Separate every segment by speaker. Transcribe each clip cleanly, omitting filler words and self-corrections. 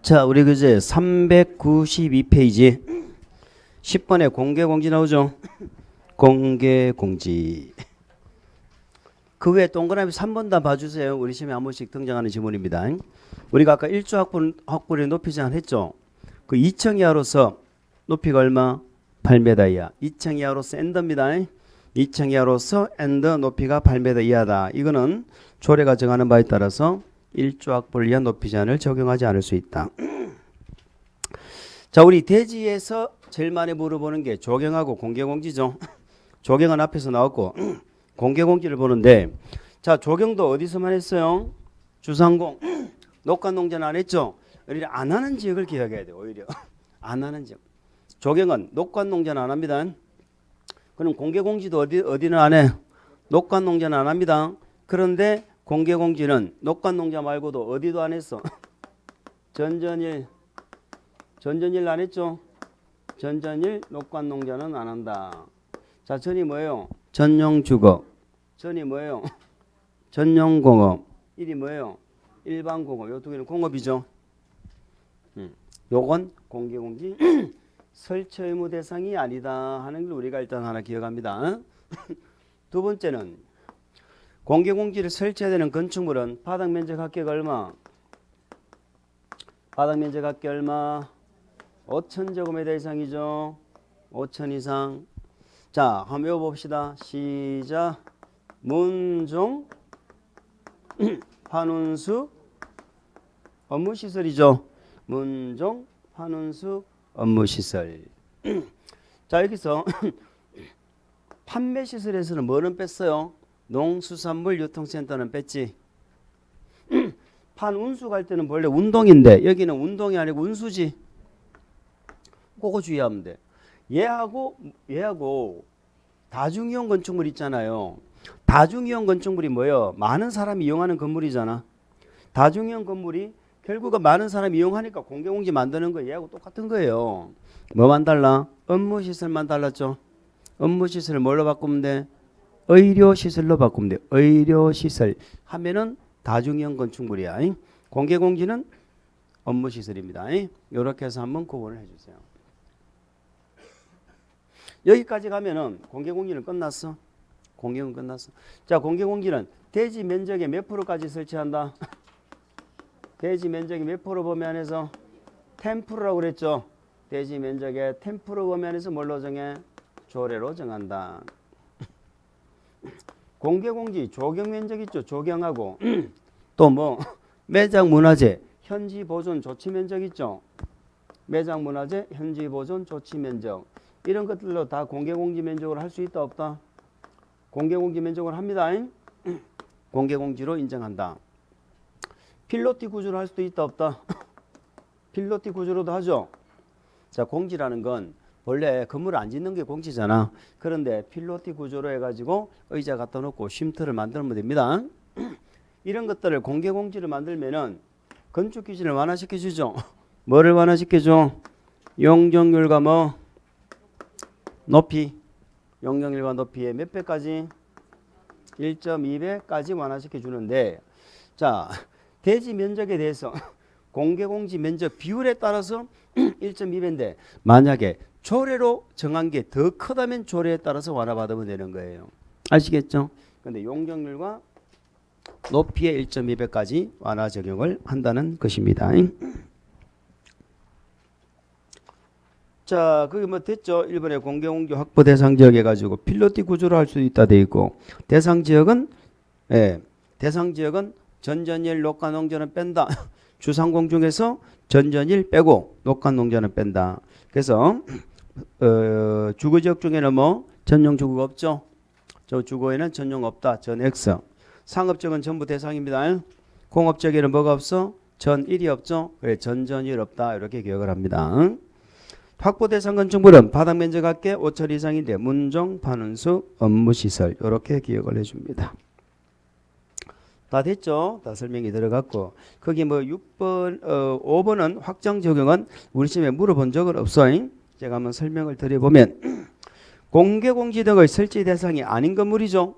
Speaker 1: 자, 우리 그제 392페이지 10번에 공개공지 나오죠? 공개공지. 그 외에 동그라미 3번 다 봐주세요. 우리 시험에 한 번씩 등장하는 지문입니다. 우리가 아까 1조 확보의 높이 제한했죠? 그 2층 이하로서 높이가 얼마? 8m 이하. 2층 이하로서 엔더입니다. 2층 이하로서 엔더 높이가 8m 이하다. 이거는 조례가 정하는 바에 따라서 1조 확보를 위한 높이 제한을 적용하지 않을 수 있다. 자, 우리 대지에서 제일 많이 물어보는 게 조경하고 공개공지죠. 조경은 앞에서 나왔고 공개공지를 보는데, 자, 조경도 어디서만 했어요? 주상공, 녹간농자는 안 했죠. 오히려 안 하는 지역을 기억해야 돼요. 오히려 안 하는 지역. 조경은 녹간농자는 안 합니다. 그럼 공개공지도 어디는 안 해? 녹간농자는 안 합니다. 그런데 공개공지는 녹간농자 말고도 어디도 안 했어? 전전일 안 했죠? 전전일 녹간농자는 안 한다. 자, 전이 뭐예요? 전용주거. 전이 뭐예요? 전용공업. 일이 뭐예요? 일반공업. 요 두 개는 공업이죠. 요건 공개공지 설치 의무 대상이 아니다 하는 걸 우리가 일단 하나 기억합니다. 두 번째는 공개공지를 설치해야 되는 건축물은 바닥면적 합계가 얼마? 바닥면적 합계 얼마? 5,000제곱미터 이상이죠. 5,000 이상. 자, 한번 외워봅시다. 시작. 문종 환운수 업무시설이죠. 문종 환운수 업무시설. 자, 여기서 판매시설에서는 뭐는 뺐어요? 농수산물 유통센터는 뺐지. 판운수 갈 때는 원래 운동인데 여기는 운동이 아니고 운수지. 그거 주의하면 돼. 얘하고 다중이용 건축물 있잖아요. 다중이용 건축물이 뭐예요? 많은 사람이 이용하는 건물이잖아. 다중이용 건물이 결국은 많은 사람이 이용하니까 공개공지 만드는 거 얘하고 똑같은 거예요. 뭐만 달라? 업무시설만 달랐죠. 업무시설을 뭘로 바꾸면 돼? 의료시설로 바꾸면 돼. 의료시설 하면은 다중이용 건축물이야. 공개공지는 업무시설입니다. 이렇게 해서 한번 구분을 해주세요. 여기까지 가면은 공개공지는 끝났어. 공개는 끝났어. 자, 공개공지는 대지 면적의 몇 프로까지 설치한다? 대지 면적이 몇 프로 범위안에서? 10%라고 그랬죠. 대지 면적의 10% 범위안에서 뭘로 정해? 조례로 정한다. 공개공지 조경 면적 있죠. 조경하고 또 뭐 매장 문화재 현지 보존 조치 면적 있죠. 매장 문화재 현지 보존 조치 면적 이런 것들로 다 공개공지 면적으로 할 수 있다 없다? 공개공지 면적으로 합니다. 공개공지로 인정한다. 필로티 구조로 할 수도 있다 없다? 필로티 구조로도 하죠. 자, 공지라는 건 원래 건물을 안 짓는 게 공지잖아. 그런데 필로티 구조로 해가지고 의자 갖다 놓고 쉼터를 만들면 됩니다. 이런 것들을 공개공지를 만들면은 건축 기준을 완화시켜 주죠. 뭐를 완화시켜줘? 용적률과 뭐 높이, 용적률과 높이의 몇 배까지? 1.2배까지 완화시켜 주는데, 자, 대지 면적에 대해서 공개공지 면적 비율에 따라서 1.2배인데 만약에 조례로 정한 게 더 크다면 조례에 따라서 완화받으면 되는 거예요. 아시겠죠? 근데 용적률과 높이의 1.2배까지 완화 적용을 한다는 것입니다. 자, 그게 뭐 됐죠? 1번에 공개공지 확보 대상 지역 해가지고 필로티 구조로 할 수 있다 돼 있고, 대상 지역은 전전일 녹간농자는 뺀다. 주상공 중에서 전전일 빼고 녹간농자는 뺀다. 그래서 주거지역 중에는 뭐 전용주거가 없죠. 저 주거에는 전용 없다. 전 X. 상업지역은 전부 대상입니다. 공업지역에는 뭐가 없어? 전 1이 없죠. 그래, 전전일 없다. 이렇게 기억을 합니다. 확보 대상 건축물은 바닥 면적 합계 5천 이상인데 문종, 판운수, 업무시설 이렇게 기억을 해줍니다. 다 됐죠? 다 설명이 들어갔고, 거기 뭐 5번은 확정 적용은 우리 시험에 물어본 적은 없어요. 제가 한번 설명을 드려보면 공개공지 등의 설치 대상이 아닌 건물이죠.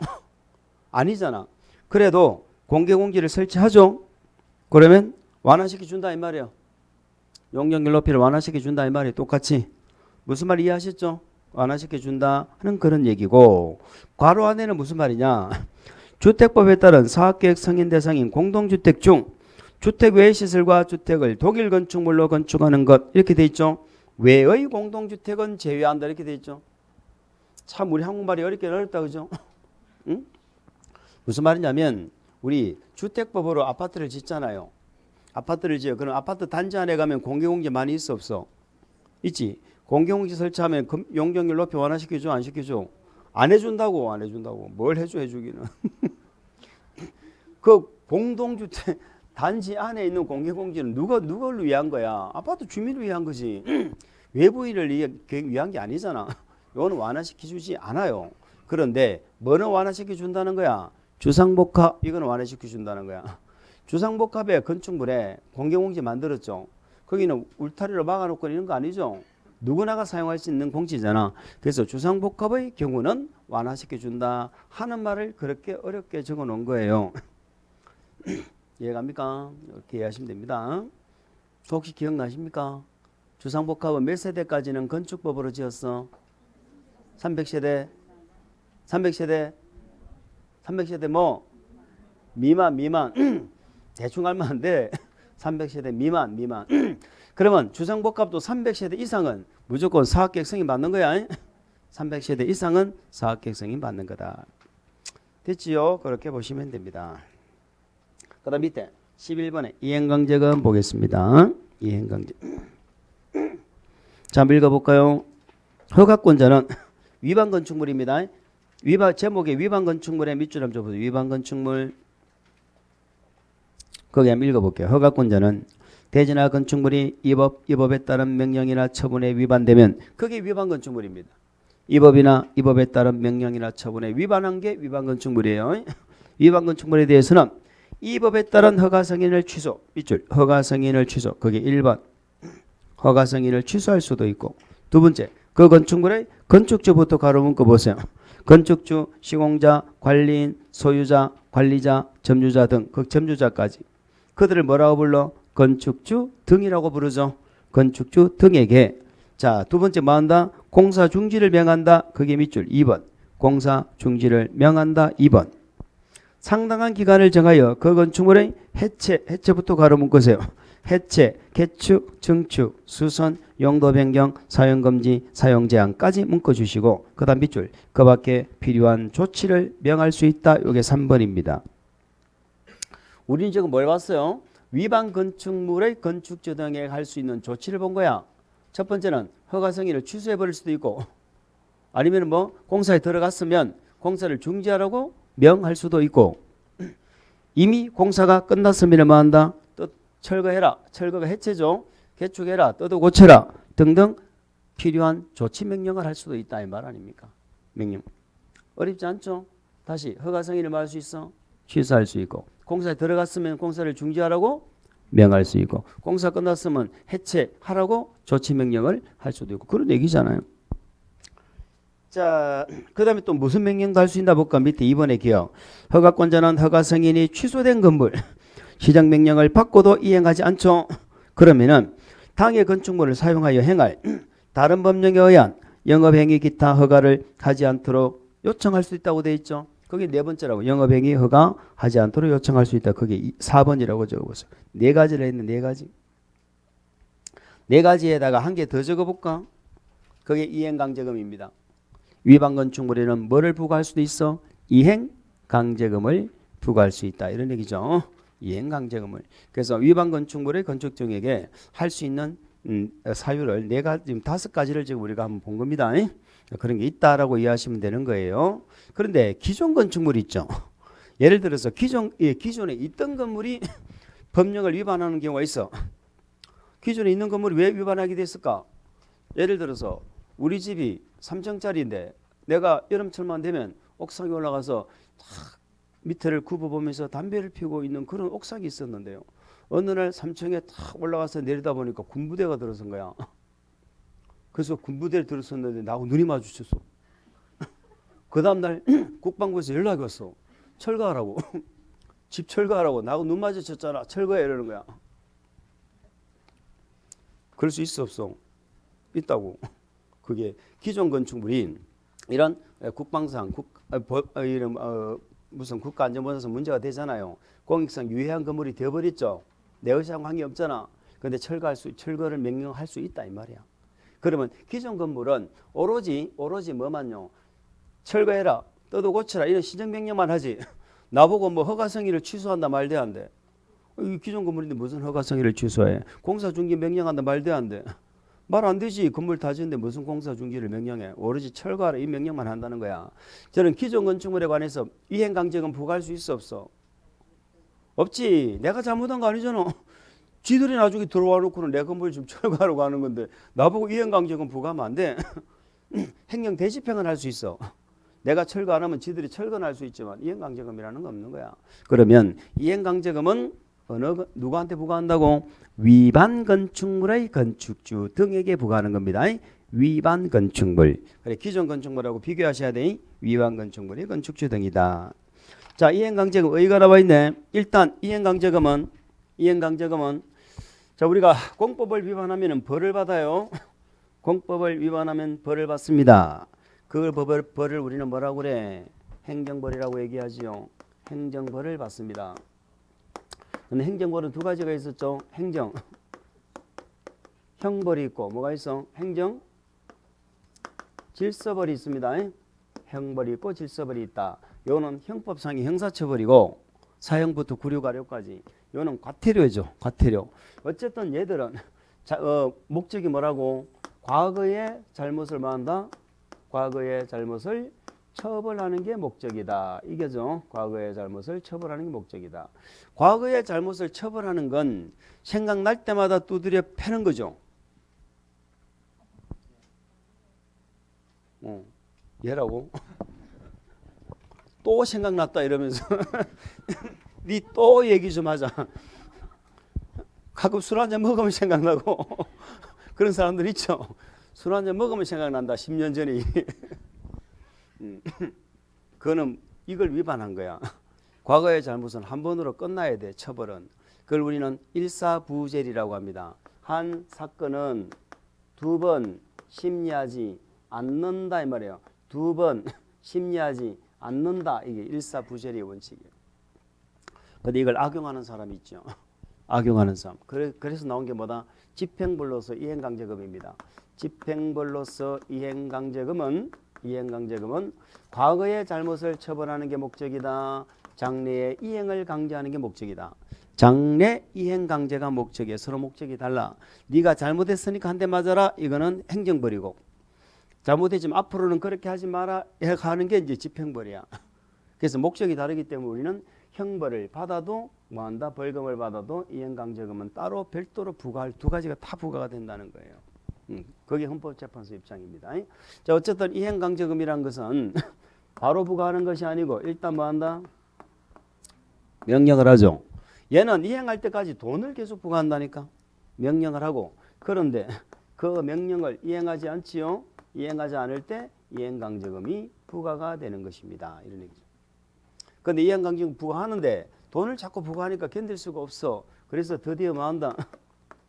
Speaker 1: 아니잖아. 그래도 공개공지를 설치하죠. 그러면 완화시켜 준다 이 말이에요. 용적률 높이를 완화시켜 준다 이 말이 똑같이 무슨 말 이해하셨죠? 완화시켜 준다 하는 그런 얘기고 괄호 안에는 무슨 말이냐? 주택법에 따른 사업계획 승인 대상인 공동주택 중 주택 외의 시설과 주택을 독일 건축물로 건축하는 것 이렇게 돼 있죠. 외의 공동주택은 제외한다 이렇게 돼 있죠. 참 우리 한국말이 어렵다 그죠? 응? 무슨 말이냐면 우리 주택법으로 아파트를 짓잖아요. 아파트를 지어. 그럼 아파트 단지 안에 가면 공개공지 많이 있어 없어? 있지. 공개공지 설치하면 용적률 높이 완화시켜줘 안 시켜줘? 안 해준다고. 안 해준다고. 뭘 해줘 해주기는. 그 공동주택 단지 안에 있는 공개공지는 누구를 위한 거야? 아파트 주민을 위한 거지. 외부인을 위한 게 아니잖아. 이거는 완화시켜주지 않아요. 그런데 뭐는 완화시켜준다는 거야? 주상복합 이거는 완화시켜준다는 거야. 주상복합의 건축물에 공개공지 만들었죠. 거기는 울타리로 막아놓고 있는 거 아니죠. 누구나가 사용할 수 있는 공지잖아. 그래서 주상복합의 경우는 완화시켜준다 하는 말을 그렇게 어렵게 적어놓은 거예요. 이해갑니까? 이렇게 이해하시면 됩니다. 혹시 기억나십니까? 주상복합은 몇 세대까지는 건축법으로 지었어? 300세대? 300세대 뭐? 미만 대충 알면 안 돼. 300세대 미만 그러면 주상복합도 300세대 이상은 무조건 사업계획 승인 받는 거야. 300세대 이상은 사업계획 승인 받는 거다. 됐지요? 그렇게 보시면 됩니다. 그 다음 밑에 11번에 이행강제금 보겠습니다. 이행강제. 자, 한번 읽어볼까요? 허가권자는 위반 건축물입니다. 제목에 위반 건축물의 밑줄 한번 줘보세요. 위반 건축물. 거기 한번 읽어볼게요. 허가권자는 대지나 건축물이 이 법에 따른 명령이나 처분에 위반되면 그게 위반 건축물입니다. 이 법에 따른 명령이나 처분에 위반한 게 위반 건축물이에요. 위반 건축물에 대해서는 이 법에 따른 허가 승인을 취소. 밑줄 허가 승인을 취소. 그게 1번. 허가 승인을 취소할 수도 있고 두 번째 그 건축물의 건축주부터 가로 묶어 보세요. 건축주, 시공자, 관리인, 소유자, 관리자, 점유자 등 그 점유자까지 그들을 뭐라고 불러? 건축주 등이라고 부르죠. 건축주 등에게 자, 두 번째 뭐 한다? 공사 중지를 명한다. 그게 밑줄 2번. 공사 중지를 명한다. 2번. 상당한 기간을 정하여 그 건축물의 해체부터 가로 묶으세요. 해체, 개축, 증축, 수선, 용도 변경, 사용 금지, 사용 제한까지 묶어주시고 그 다음 밑줄 그 밖에 필요한 조치를 명할 수 있다. 이게 3번입니다. 우리는 지금 뭘 봤어요? 위반 건축물의 건축주 등에게 할 수 있는 조치를 본 거야. 첫 번째는 허가 승인을 취소해 버릴 수도 있고 아니면 뭐 공사에 들어갔으면 공사를 중지하라고 명할 수도 있고 이미 공사가 끝났으면 뭐 한다? 또 철거해라. 철거가 해체죠. 개축해라. 또도 고쳐라. 등등 필요한 조치 명령을 할 수도 있다 이 말 아닙니까? 명령. 어렵지 않죠? 다시 허가 승인을 뭐 할 수 있어? 취소할 수 있고 공사에 들어갔으면 공사를 중지하라고 명할 수 있고 공사 끝났으면 해체하라고 조치 명령을 할 수도 있고 그런 얘기잖아요. 자, 그 다음에 또 무슨 명령도 할 수 있나 볼까? 밑에 2번의 기억. 허가권자는 허가 승인이 취소된 건물 시정 명령을 받고도 이행하지 않죠. 그러면은 당해 건축물을 사용하여 행할 다른 법령에 의한 영업행위 기타 허가를 하지 않도록 요청할 수 있다고 되어 있죠. 그게 네 번째라고. 영업행위 허가하지 않도록 요청할 수 있다. 그게 4번이라고 적어보세요. 네 가지를 했는데 네 가지. 네 가지에다가 한 개 더 적어볼까? 그게 이행강제금입니다. 위반 건축물에는 뭐를 부과할 수도 있어? 이행강제금을 부과할 수 있다. 이런 얘기죠. 이행강제금을. 그래서 위반 건축물의 건축주에게 할 수 있는 사유를 네 가지, 지금 5가지를 지금 우리가 한번 본 겁니다. 그런 게 있다라고 이해하시면 되는 거예요. 그런데 기존 건축물이 있죠. 예를 들어서 기존에 있던 건물이 법령을 위반하는 경우가 있어. 기존에 있는 건물이 왜 위반하게 됐을까? 예를 들어서 우리 집이 3층짜리인데 내가 여름철만 되면 옥상에 올라가서 탁 밑에를 굽어보면서 담배를 피우고 있는 그런 옥상이 있었는데요. 어느 날 3층에 탁 올라가서 내리다 보니까 군부대가 들어선 거야. 그래서 군부대를 들었었는데 나하고 눈이 마주쳤어. 그 다음날 국방부에서 연락이 왔어. 철거하라고. 집 철거하라고. 나하고 눈 마주쳤잖아. 철거해 이러는 거야. 그럴 수 있어 없어? 있다고. 그게 기존 건축물이 이런 국방상, 이런 무슨 국가안전보장상 문제가 되잖아요. 공익상 유해한 건물이 되어버렸죠. 내 의사랑 관계 없잖아. 근데 철거를 명령할 수 있다 이 말이야. 그러면 기존 건물은 오로지 뭐만요? 철거해라, 떠도 고쳐라 이런 시정명령만 하지. 나보고 뭐 허가성의를 취소한다 말도 안 돼. 이 기존 건물인데 무슨 허가성의를 취소해? 공사중지 명령한다 말도 안 돼. 말 안 되지. 건물 다 지었는데 무슨 공사중지를 명령해? 오로지 철거하라 이 명령만 한다는 거야. 저는 기존 건축물에 관해서 이행강제금 부과할 수 있어 없어? 없지. 내가 잘못한 거 아니잖아. 지들이 나중에 들어와 놓고는 내 건물 좀 철거하라고 하는 건데 나보고 이행강제금 부과하면 안 돼. 행령 대집행은 할 수 있어. 내가 철거 안 하면 지들이 철거는 할 수 있지만 이행강제금이라는 거 없는 거야. 그러면 이행강제금은 누구한테 부과한다고? 위반 건축물의 건축주 등에게 부과하는 겁니다. 위반 건축물. 그래, 기존 건축물하고 비교하셔야 돼. 위반 건축물이 건축주 등이다. 자, 이행강제금 의의가 나와 있네. 일단 이행강제금은 자, 우리가 공법을 위반하면 벌을 받아요. 공법을 위반하면 벌을 받습니다. 그 벌을 우리는 뭐라고 그래? 행정벌이라고 얘기하지요. 행정벌을 받습니다. 근데 행정벌은 두 가지가 있었죠. 형벌이 있고 뭐가 있어? 질서벌이 있습니다. 형벌이 있고 질서벌이 있다. 요는 형법상의 형사처벌이고 사형부터 구류가료까지. 요는 과태료죠. 과태료. 어쨌든 얘들은 목적이 뭐라고? 과거의 잘못을 뭐한다? 과거의 잘못을 처벌하는 게 목적이다. 이게죠. 과거의 잘못을 처벌하는 게 목적이다. 과거의 잘못을 처벌하는 건 생각날 때마다 두드려 패는 거죠. 얘라고? 또 생각났다 이러면서 니 또 얘기 좀 하자. 가끔 술 한잔 먹으면 생각나고 그런 사람들 있죠. 술 한잔 먹으면 생각난다. 10년 전에. 그거는 이걸 위반한 거야. 과거의 잘못은 한 번으로 끝나야 돼. 처벌은. 그걸 우리는 일사부재리라고 합니다. 한 사건은 두 번 심리하지 않는다 이 말이에요. 두 번 심리하지 않는다. 이게 일사부재리의 원칙이에요. 근데 이걸 악용하는 사람이 있죠. 악용하는 사람. 그래서 나온 게 뭐다? 집행벌로서 이행강제금입니다. 집행벌로서 이행강제금은 과거의 잘못을 처벌하는 게 목적이다. 장래의 이행을 강제하는 게 목적이다. 장래 이행 강제가 목적이에요. 서로 목적이 달라. 네가 잘못했으니까 한 대 맞아라. 이거는 행정벌이고, 잘못했지만 앞으로는 그렇게 하지 마라 하는 게 이제 집행벌이야. 그래서 목적이 다르기 때문에 우리는 형벌을 받아도 뭐한다? 벌금을 받아도 이행강제금은 따로 별도로 부과할 두 가지가 다 부과가 된다는 거예요. 그게 헌법재판소 입장입니다. 자, 어쨌든 이행강제금이란 것은 바로 부과하는 것이 아니고 일단 뭐한다? 명령을 하죠. 얘는 이행할 때까지 돈을 계속 부과한다니까. 명령을 하고. 그런데 그 명령을 이행하지 않지요. 이행하지 않을 때 이행강제금이 부과가 되는 것입니다. 이런 얘기죠. 그런데 이행강제금 부과하는데 돈을 자꾸 부과하니까 견딜 수가 없어. 그래서 드디어 뭐한다?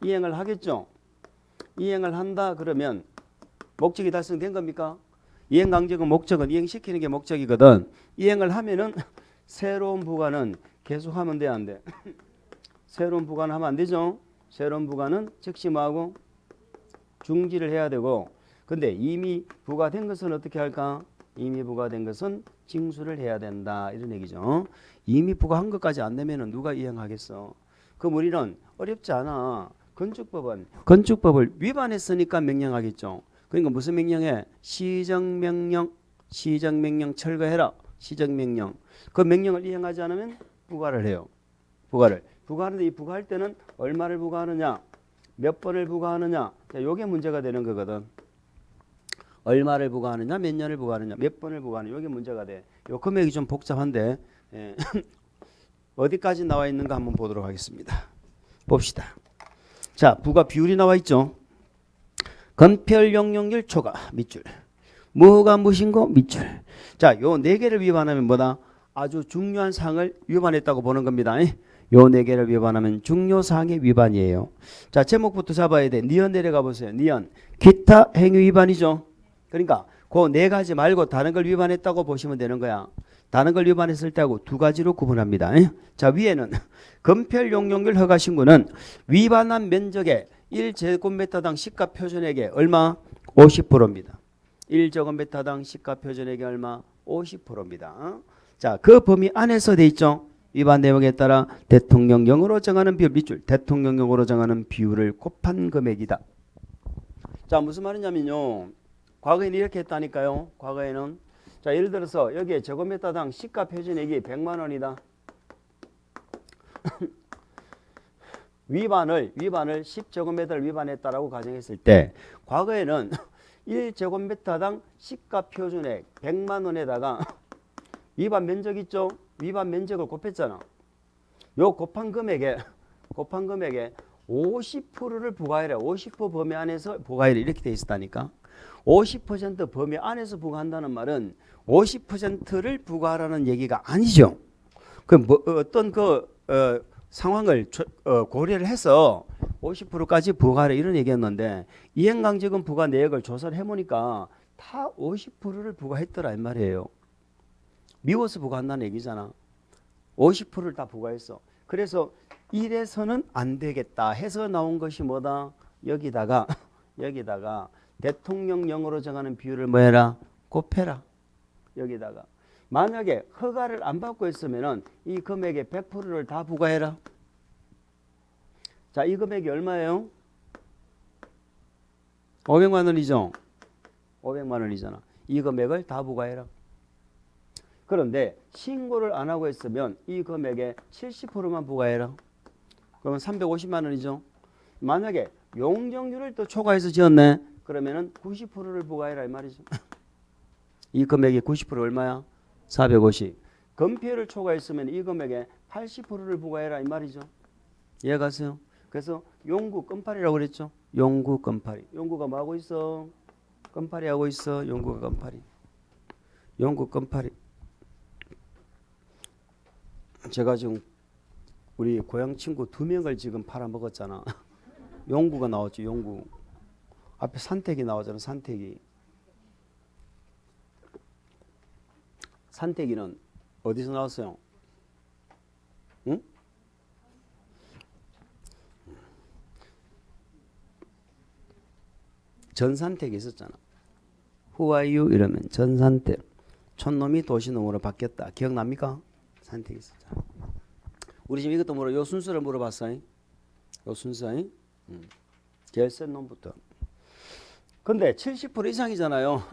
Speaker 1: 이행을 하겠죠. 이행을 한다 그러면 목적이 달성된 겁니까? 이행강제금 목적은 이행시키는 게 목적이거든. 이행을 하면은 새로운 부과는 계속하면 돼, 안 돼? 새로운 부과는 하면 안 되죠. 새로운 부과는 즉시 뭐하고? 중지를 해야 되고, 근데 이미 부과된 것은 어떻게 할까? 이미 부과된 것은 징수를 해야 된다. 이런 얘기죠. 이미 부과한 것까지 안 되면은 누가 이행하겠어? 그럼 우리는 어렵지 않아. 건축법을 위반했으니까 명령하겠죠. 그러니까 무슨 명령해? 시정명령 철거해라. 시정명령. 그 명령을 이행하지 않으면 부과를 해요. 부과하는데 이 부과할 때는 얼마를 부과하느냐, 몇 번을 부과하느냐, 요게 문제가 되는 거거든. 얼마를 부과하느냐, 몇 년을 부과하느냐, 몇 번을 부과하느냐, 요게 문제가 돼. 요 금액이 좀 복잡한데 어디까지 나와 있는가 한번 보도록 하겠습니다. 봅시다. 자, 부과 비율이 나와 있죠. 건폐용률 초과 밑줄, 무허가 무신고 밑줄. 자, 요 네 개를 위반하면 뭐다? 아주 중요한 사항을 위반했다고 보는 겁니다. 요 네 개를 위반하면 중요사항의 위반이에요. 자, 제목부터 잡아야 돼. 니은 내려가 보세요. 니은. 기타 행위 위반이죠. 그러니까 그 네 가지 말고 다른 걸 위반했다고 보시면 되는 거야. 다른 걸 위반했을 때하고 두 가지로 구분합니다. 자, 위에는 건폐 용적률 허가 신고는 위반한 면적의 1제곱미터당 시가 표준액의 얼마? 50%입니다. 1제곱미터당 시가 표준액이 얼마? 50%입니다. 자, 그 범위 안에서 돼 있죠. 위반 내용에 따라 대통령령으로 정하는 비율 밑줄, 대통령령으로 정하는 비율을 곱한 금액이다. 자, 무슨 말이냐면요. 과거에는 이렇게 했다니까요. 과거에는 자, 예를 들어서 여기에 제곱미터당 시가 표준액이 100만 원이다. 위반을 10제곱미터를 위반했다라고 가정했을 때 과거에는 1제곱미터당 시가 표준액 100만 원에다가 위반 면적 있죠? 위반 면적을 곱했잖아. 요 곱한 금액에 50%를 부과해라. 50% 범위 안에서 부과해라. 이렇게 돼 있었다니까. 50% 범위 안에서 부과한다는 말은 50%를 부과하라는 얘기가 아니죠. 그 뭐 어떤 상황을 고려를 해서 50%까지 부과하라 이런 얘기였는데 이행강제금 부과 내역을 조사를 해보니까 다 50%를 부과했더라 이 말이에요. 미워서 부과한다는 얘기잖아. 50%를 다 부과했어. 그래서 이래서는 안 되겠다 해서 나온 것이 뭐다? 여기다가 대통령령으로 정하는 비율을 뭐해라? 곱해라. 여기다가 만약에 허가를 안 받고 있으면은 이 금액의 100%를 다 부과해라. 자, 이 금액이 얼마예요? 500만 원이죠. 500만 원이잖아. 이 금액을 다 부과해라. 그런데 신고를 안 하고 있으면 이 금액의 70%만 부과해라. 그러면 350만 원이죠. 만약에 용적률을 또 초과해서 지었네. 그러면은 90%를 부과해라 이 말이죠. 이 금액의 90% 얼마야? 450. 건폐율을 초과했으면 이 금액의 80%를 부과해라 이 말이죠. 이해가세요? 그래서 용구 건파리라고 그랬죠. 용구 건파리. 용구가 뭐 하고 있어? 건파리 하고 있어. 용구가 건파리. 용구 건파리. 제가 지금 우리 고향 친구 2명을 지금 팔아먹었잖아. 용구가 나왔죠. 용구. 앞에 산택이 나오잖아. 산택이. 산택이는 어디서 나왔어요? 응? 전산택이 있었잖아. Who are you? 이러면 전산택. 촌놈이 도시놈으로 바뀌었다. 기억납니까? 산택이 있었잖아. 우리 지금 이것도 물어. 요 순서를 물어봤어요. 요 순서. 제일 센 놈부터. 근데 70% 이상이잖아요.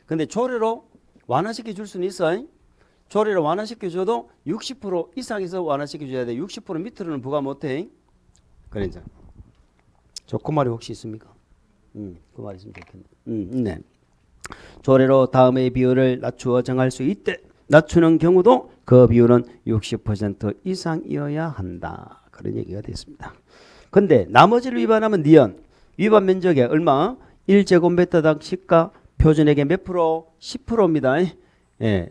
Speaker 1: 근데 조례로 완화시켜 줄 수는 있어요. 조례로 완화시켜 줘도 60% 이상에서 완화시켜 줘야 돼. 60% 밑으로는 부과 못 해. 그래 이제. 그 말이 혹시 있습니까? 그 말이 있으면 좋겠네. 네. 조례로 다음의 비율을 낮추어 정할 수 있대. 낮추는 경우도 그 비율은 60% 이상이어야 한다. 그런 얘기가 됐습니다. 근데 나머지를 위반하면 니은. 위반 면적에 얼마? 1제곱미터당 시가 표준액의 몇 프로? 10%입니다. 예.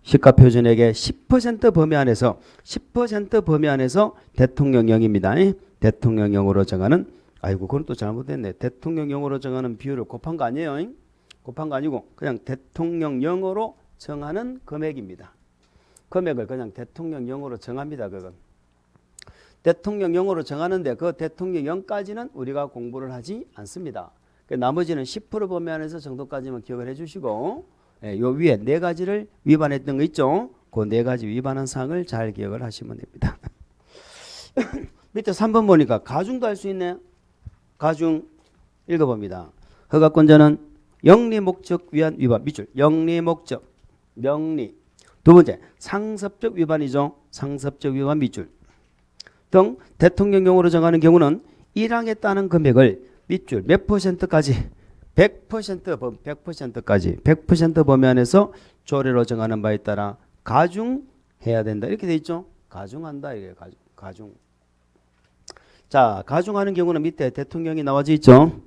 Speaker 1: 시가 표준액의 10% 범위 안에서 10% 범위 안에서 대통령령입니다. 대통령령으로 정하는 아이고 그건 또 잘못됐네. 대통령령으로 정하는 비율을 곱한 거 아니에요. 곱한 거 아니고 그냥 대통령령으로 정하는 금액입니다. 금액을 그냥 대통령령으로 정합니다. 그건. 대통령령으로 정하는데 그 대통령령까지는 우리가 공부를 하지 않습니다. 나머지는 10% 범위 안에서 정도까지만 기억을 해주시고 요 위에 네 가지를 위반했던 거 있죠. 그 네 가지 위반한 사항을 잘 기억을 하시면 됩니다. 밑에 3번 보니까 가중도 할 수 있네. 가중 읽어봅니다. 허가권자는 영리 목적 위한 위반 밑줄 영리 목적 명리. 두 번째 상습적 위반이죠. 상습적 위반 밑줄 등 대통령령으로 정하는 경우는 1항에 따른 금액을 밑줄 몇 %까지 100%까지 100% 범위 안에서 조례로 정하는 바에 따라 가중해야 된다. 이렇게 돼 있죠. 가중한다. 이게 가중. 자, 가중하는 경우는 밑에 대통령이 나와져 있죠.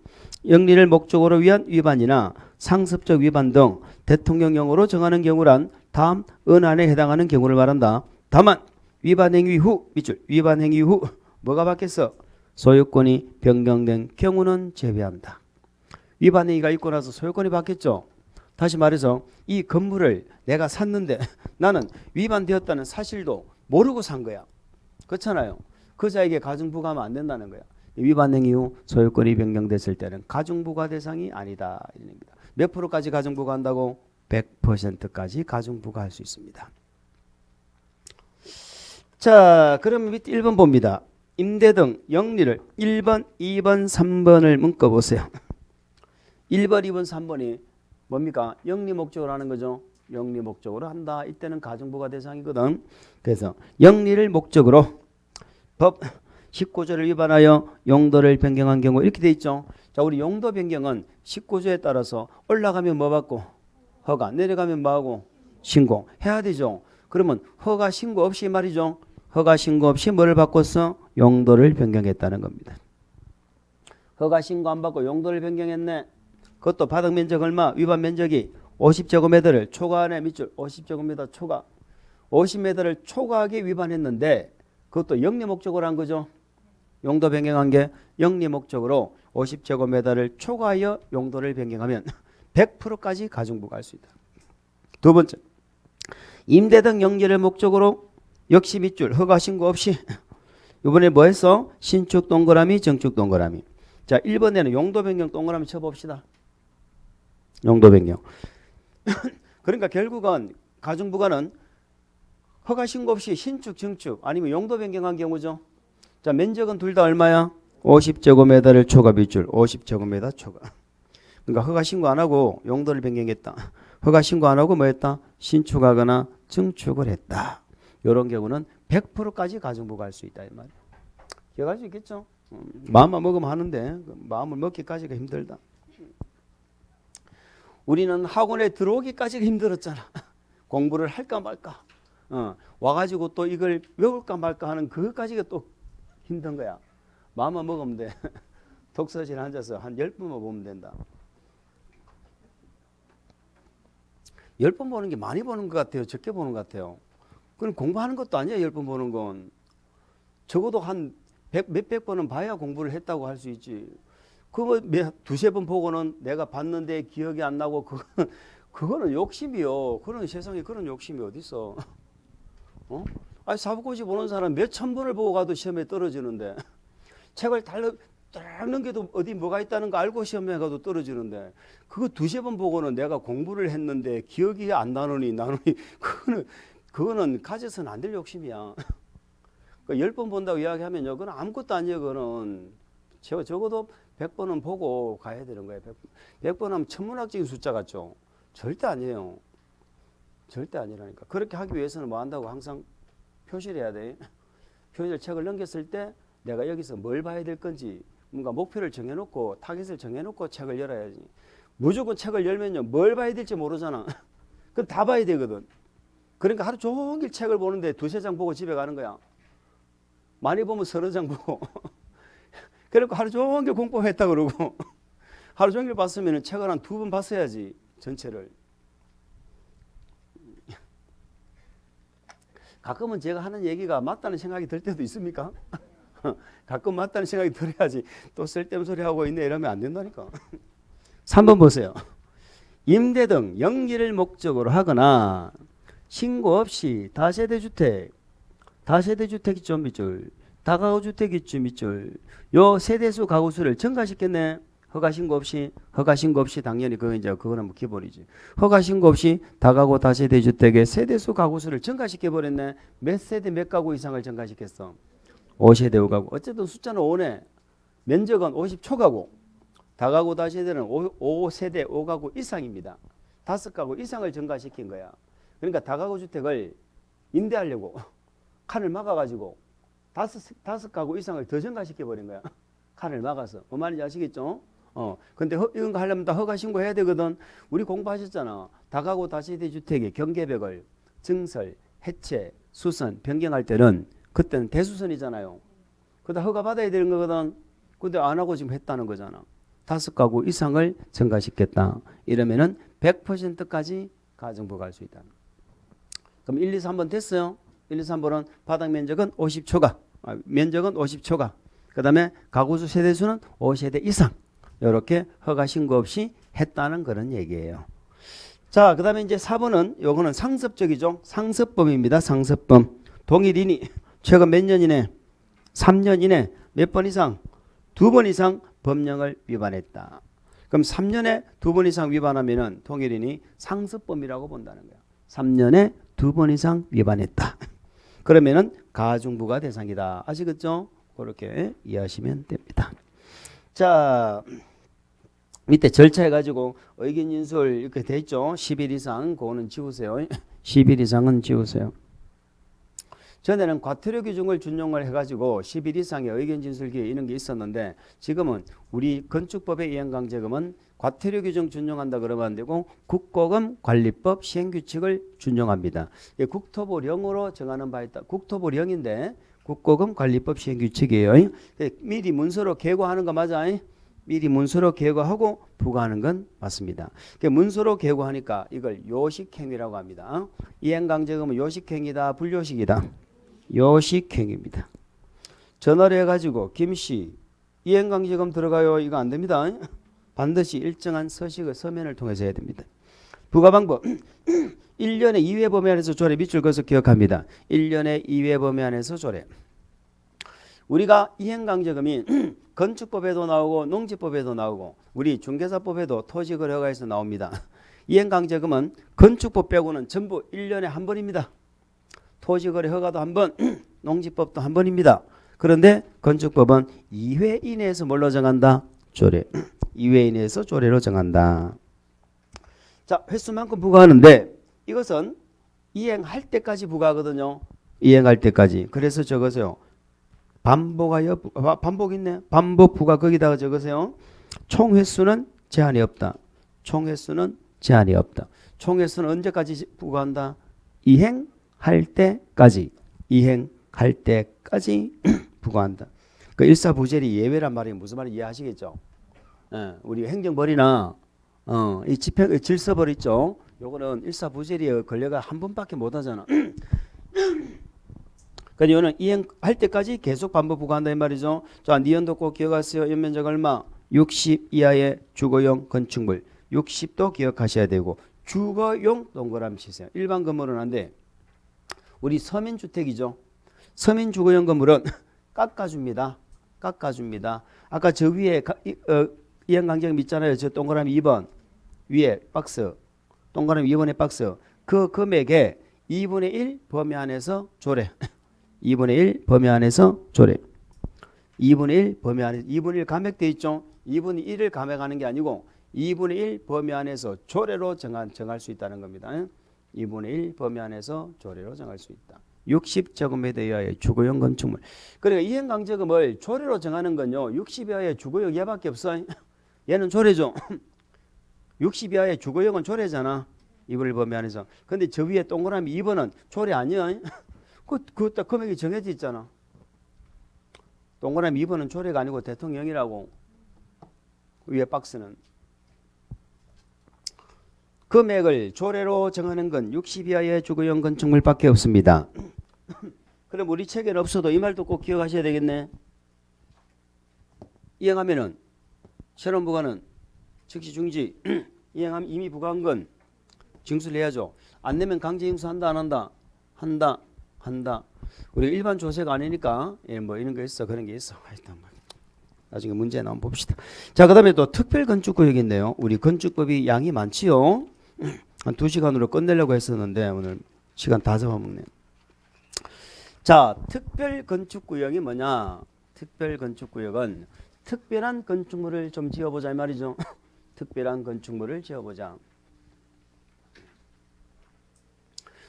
Speaker 1: 영리를 목적으로 위한 위반이나 상습적 위반 등 대통령령으로 정하는 경우란 다음 은안에 해당하는 경우를 말한다. 다만 위반 행위 후 밑줄 위반 행위 후 뭐가 바뀌었어? 소유권이 변경된 경우는 제외한다. 위반 행위가 있고 나서 소유권이 바뀌었죠. 다시 말해서 이 건물을 내가 샀는데 나는 위반되었다는 사실도 모르고 산 거야. 그렇잖아요. 그 자에게 가중부과하면 안 된다는 거야. 위반 행위 후 소유권이 변경됐을 때는 가중부과 대상이 아니다. 몇 프로까지 가중부과한다고? 100%까지 가중부과할 수 있습니다. 자, 그럼 밑에 1번 봅니다. 임대 등 영리를 1번, 2번, 3번을 묶어보세요. 1번, 2번, 3번이 뭡니까? 영리 목적으로 하는 거죠. 영리 목적으로 한다. 이때는 가중부과 대상이거든. 그래서 영리를 목적으로 법 19조를 위반하여 용도를 변경한 경우 이렇게 돼 있죠. 자, 우리 용도 변경은 19조에 따라서 올라가면 뭐 받고? 허가. 내려가면 뭐 하고? 신고. 해야 되죠. 그러면 허가 신고 없이 말이죠. 허가 신고 없이 뭐를 바꿨어? 용도를 변경했다는 겁니다. 허가 신고 안 받고 용도를 변경했네. 그것도 바닥 면적 얼마? 위반 면적이 50제곱미터를 초과하네. 밑줄 50제곱미터 초과. 50m를 초과하게 위반했는데 그것도 영리 목적으로 한 거죠. 용도 변경한 게 영리 목적으로 50제곱미터를 초과하여 용도를 변경하면 100%까지 가중부과할 수 있다. 두 번째, 임대 등 영리를 목적으로 역시 밑줄 허가 신고 없이 이번에 뭐 했어? 신축 동그라미 정축 동그라미. 자, 1번에는 용도 변경 동그라미 쳐봅시다. 용도 변경. 그러니까 결국은 가중부과는 허가 신고 없이 신축 정축 아니면 용도 변경한 경우죠. 자, 면적은 둘 다 얼마야? 50제곱미터를 초과 밑줄 50제곱미터 초과. 그러니까 허가 신고 안 하고 용도를 변경했다. 허가 신고 안 하고 뭐 했다? 신축하거나 증축을 했다. 이런 경우는 100%까지 가중부과할 수 있다 이 말이야. 기억할 수 있겠죠? 마음만 먹으면 하는데 마음을 먹기까지가 힘들다. 우리는 학원에 들어오기까지가 힘들었잖아. 공부를 할까 말까. 와가지고 또 이걸 외울까 말까 하는 그것까지가 또 힘든 거야. 마음만 먹으면 돼. 독서실에 앉아서 한 10분만 보면 된다. 10번 보는 게 많이 보는 것 같아요? 적게 보는 것 같아요? 그럼 공부하는 것도 아니야. 10번 보는 건. 적어도 한 몇백 번은 봐야 공부를 했다고 할 수 있지. 그거 두세 번 보고는 내가 봤는데 기억이 안 나고 그거는 욕심이요. 그런 세상에 그런 욕심이 어디 있어? 아니 사법고시 보는 사람 몇 천 번을 보고 가도 시험에 떨어지는데 책을 딱 넘겨도 어디 뭐가 있다는 거 알고 시험에 가도 떨어지는데 그거 두세 번 보고는 내가 공부를 했는데 기억이 안 나누니 그거는 가져서는 안 될 욕심이야. 10번 본다고 이야기하면요. 그건 아무것도 아니에요. 그거는 적어도 100번은 보고 가야 되는 거예요. 100번 하면 천문학적인 숫자 같죠? 절대 아니에요. 절대 아니라니까. 그렇게 하기 위해서는 뭐 한다고 항상 표시를 해야 돼. 표시를 책을 넘겼을 때 내가 여기서 뭘 봐야 될 건지 뭔가 목표를 정해놓고 타겟을 정해놓고 책을 열어야지. 무조건 책을 열면요. 뭘 봐야 될지 모르잖아. 그럼 다 봐야 되거든. 그러니까 하루 종일 책을 보는데 두세 장 보고 집에 가는 거야. 많이 보면 서너 장 보고. 그리고 하루 종일 공부했다 그러고 하루 종일 봤으면 책을 한 2번 봤어야지. 전체를. 가끔은 제가 하는 얘기가 맞다는 생각이 들 때도 있습니까? 가끔 맞다는 생각이 들어야지 또 쓸데없는 소리 하고 있네 이러면 안 된다니까. 3번 보세요. 임대 등 영리를 목적으로 하거나 신고 없이 다세대주택 있죠 밑줄, 다가구주택 있죠 밑줄, 요 세대수 가구수를 증가시켰네. 허가 신고 없이 당연히 그거는 뭐 기본이지. 허가 신고 없이 다가구 다세대 주택의 세대수 가구수를 증가시켜 버렸네. 몇 세대 몇 가구 이상을 증가시켰어? 5세대 5가구. 어쨌든 숫자는 5네. 면적은 50초가구. 다가구 다세대는 5세대 5가구 이상입니다. 5가구 이상을 증가시킨 거야. 그러니까 다가구 주택을 임대하려고 칸을 막아가지고 5가구 이상을 더 증가시켜 버린 거야. 칸을 막아서. 뭐 말인지 아시겠죠? 근데 이런 거 하려면 다 허가 신고해야 되거든. 우리 공부하셨잖아. 다가구 다세대 주택의 경계벽을 증설, 해체, 수선, 변경할 때는 그때는 대수선이잖아요. 그다 허가 받아야 되는 거거든. 근데 안 하고 지금 했다는 거잖아. 5가구 이상을 증가시켰다. 이러면은 100%까지 가중부과할 수 있다. 그럼 1, 2, 3번 됐어요? 1, 2, 3번은 바닥 면적은 50초가, 면적은 50초가. 그 다음에 가구수 세대수는 5세대 이상. 이렇게 허가 신고 없이 했다는 그런 얘기예요. 자, 그 다음에 이제 4번은 요거는 상습적이죠. 상습범입니다. 상습범. 동일인이 최근 몇 년 이내, 3년 이내 몇 번 이상, 2번 이상 법령을 위반했다. 그럼 3년에 2번 이상 위반하면은 동일인이 상습범이라고 본다는 거야. 3년에 2번 이상 위반했다. 그러면은 가중부가 대상이다. 아시겠죠? 그렇게 이해하시면 됩니다. 자, 밑에 절차해가지고 의견 진술 이렇게 돼 있죠. 10일 이상 그거는 지우세요. 10일 이상은 지우세요. 전에는 과태료 규정을 준용을 해가지고 10일 이상의 의견 진술 기회 이런 게 있었는데 지금은 우리 건축법의 이행강제금은 과태료 규정 준용한다 그러면 안 되고 국고금 관리법 시행규칙을 준용합니다. 국토부령으로 정하는 바 있다. 국토부령인데 국고금 관리법 시행규칙이에요. 미리 문서로 계고하는 거 맞아? 미리 문서로 계고하고 부과하는 건 맞습니다. 문서로 계고하니까 이걸 요식행위라고 합니다. 이행강제금은 요식행위다, 불요식이다? 요식행위입니다. 전화를 해가지고 김씨 이행강제금 들어가요. 이거 안 됩니다. 반드시 일정한 서식의 서면을 통해서 해야 됩니다. 부과 방법 1년의 2회 범위 안에서 조례 밑줄 그어서 기억합니다. 1년의 2회 범위 안에서 조례. 우리가 이행강제금이 건축법에도 나오고 농지법에도 나오고 우리 중개사법에도 토지거래 허가에서 나옵니다. 이행강제금은 건축법 빼고는 전부 1년에 한 번입니다. 토지거래 허가도 한 번, 농지법도 한 번입니다. 그런데 건축법은 2회 이내에서 뭘로 정한다? 조례. 2회 이내에서 조례로 정한다. 자, 횟수만큼 부과하는데 이것은 이행할 때까지 부과하거든요. 이행할 때까지. 그래서 적으세요. 반복하여, 반복 있네. 반복 부과 거기다가 적으세요. 총 횟수는 제한이 없다. 총 횟수는 제한이 없다. 총 횟수는 언제까지 부과한다? 이행할 때까지. 이행할 때까지 부과한다. 그 일사부재리 예외란 말이 무슨 말인지 이해하시겠죠? 예, 우리 행정벌이나 이 집행 질서벌 있죠? 요거는 일사부재리에 걸려가 한 번밖에 못 하잖아. 그러니까 이거는 이행할 때까지 계속 반복 부과한다 이 말이죠. 자, 니은도 꼭 기억하세요. 연면적 얼마? 60 이하의 주거용 건축물. 60도 기억하셔야 되고 주거용 동그라미 치세요. 일반 건물은 안 돼. 우리 서민주택이죠. 서민주거용 건물은 깎아줍니다. 깎아줍니다. 아까 저 위에 이행강제금 있잖아요. 저 동그라미 2번 위에 박스 동그라미 2번의 박스 그 금액의 2분의 1 범위 안에서 조례. 2분의 1 범위 안에서 조례. 2분의 1 범위 안에서 2분의 1 감액돼 있죠. 2분의 1을 감액하는 게 아니고 2분의 1 범위 안에서 조례로 정할 수 있다는 겁니다. 2분의 1 범위 안에서 조례로 정할 수 있다. 60제곱미터 이하의 주거용 건축물. 그러니까 이행강제금을 조례로 정하는 건요. 60 이하의 주거용 얘밖에 없어. 얘는 조례죠. 60 이하의 주거용은 조례잖아. 2분의 1 범위 안에서. 근데 저 위에 동그라미 2번은 조례 아니야. 그거 딱 금액이 정해져 있잖아. 동그라미 2번은 조례가 아니고 대통령이라고. 위에 박스는. 금액을 조례로 정하는 건 60 이하의 주거용 건축물밖에 없습니다. 그럼 우리 책에는 없어도 이 말도 꼭 기억하셔야 되겠네. 이행하면은 새로운 부과는 즉시 중지. 이행하면 이미 부과한 건 징수를 해야죠. 안 내면 강제 징수한다 안 한다? 한다. 한다. 우리 일반 조세가 아니니까 뭐 이런 거 있어 그런 게 있어. 하여튼 나중에 문제 나오면 봅시다. 자, 그다음에 또 특별 건축구역인데요. 우리 건축법이 양이 많지요. 한 2시간으로 끝내려고 했었는데 오늘 시간 다 잡아먹네. 자, 특별 건축구역이 뭐냐? 특별 건축구역은 특별한 건축물을 좀 지어보자 이 말이죠. 특별한 건축물을 지어보자.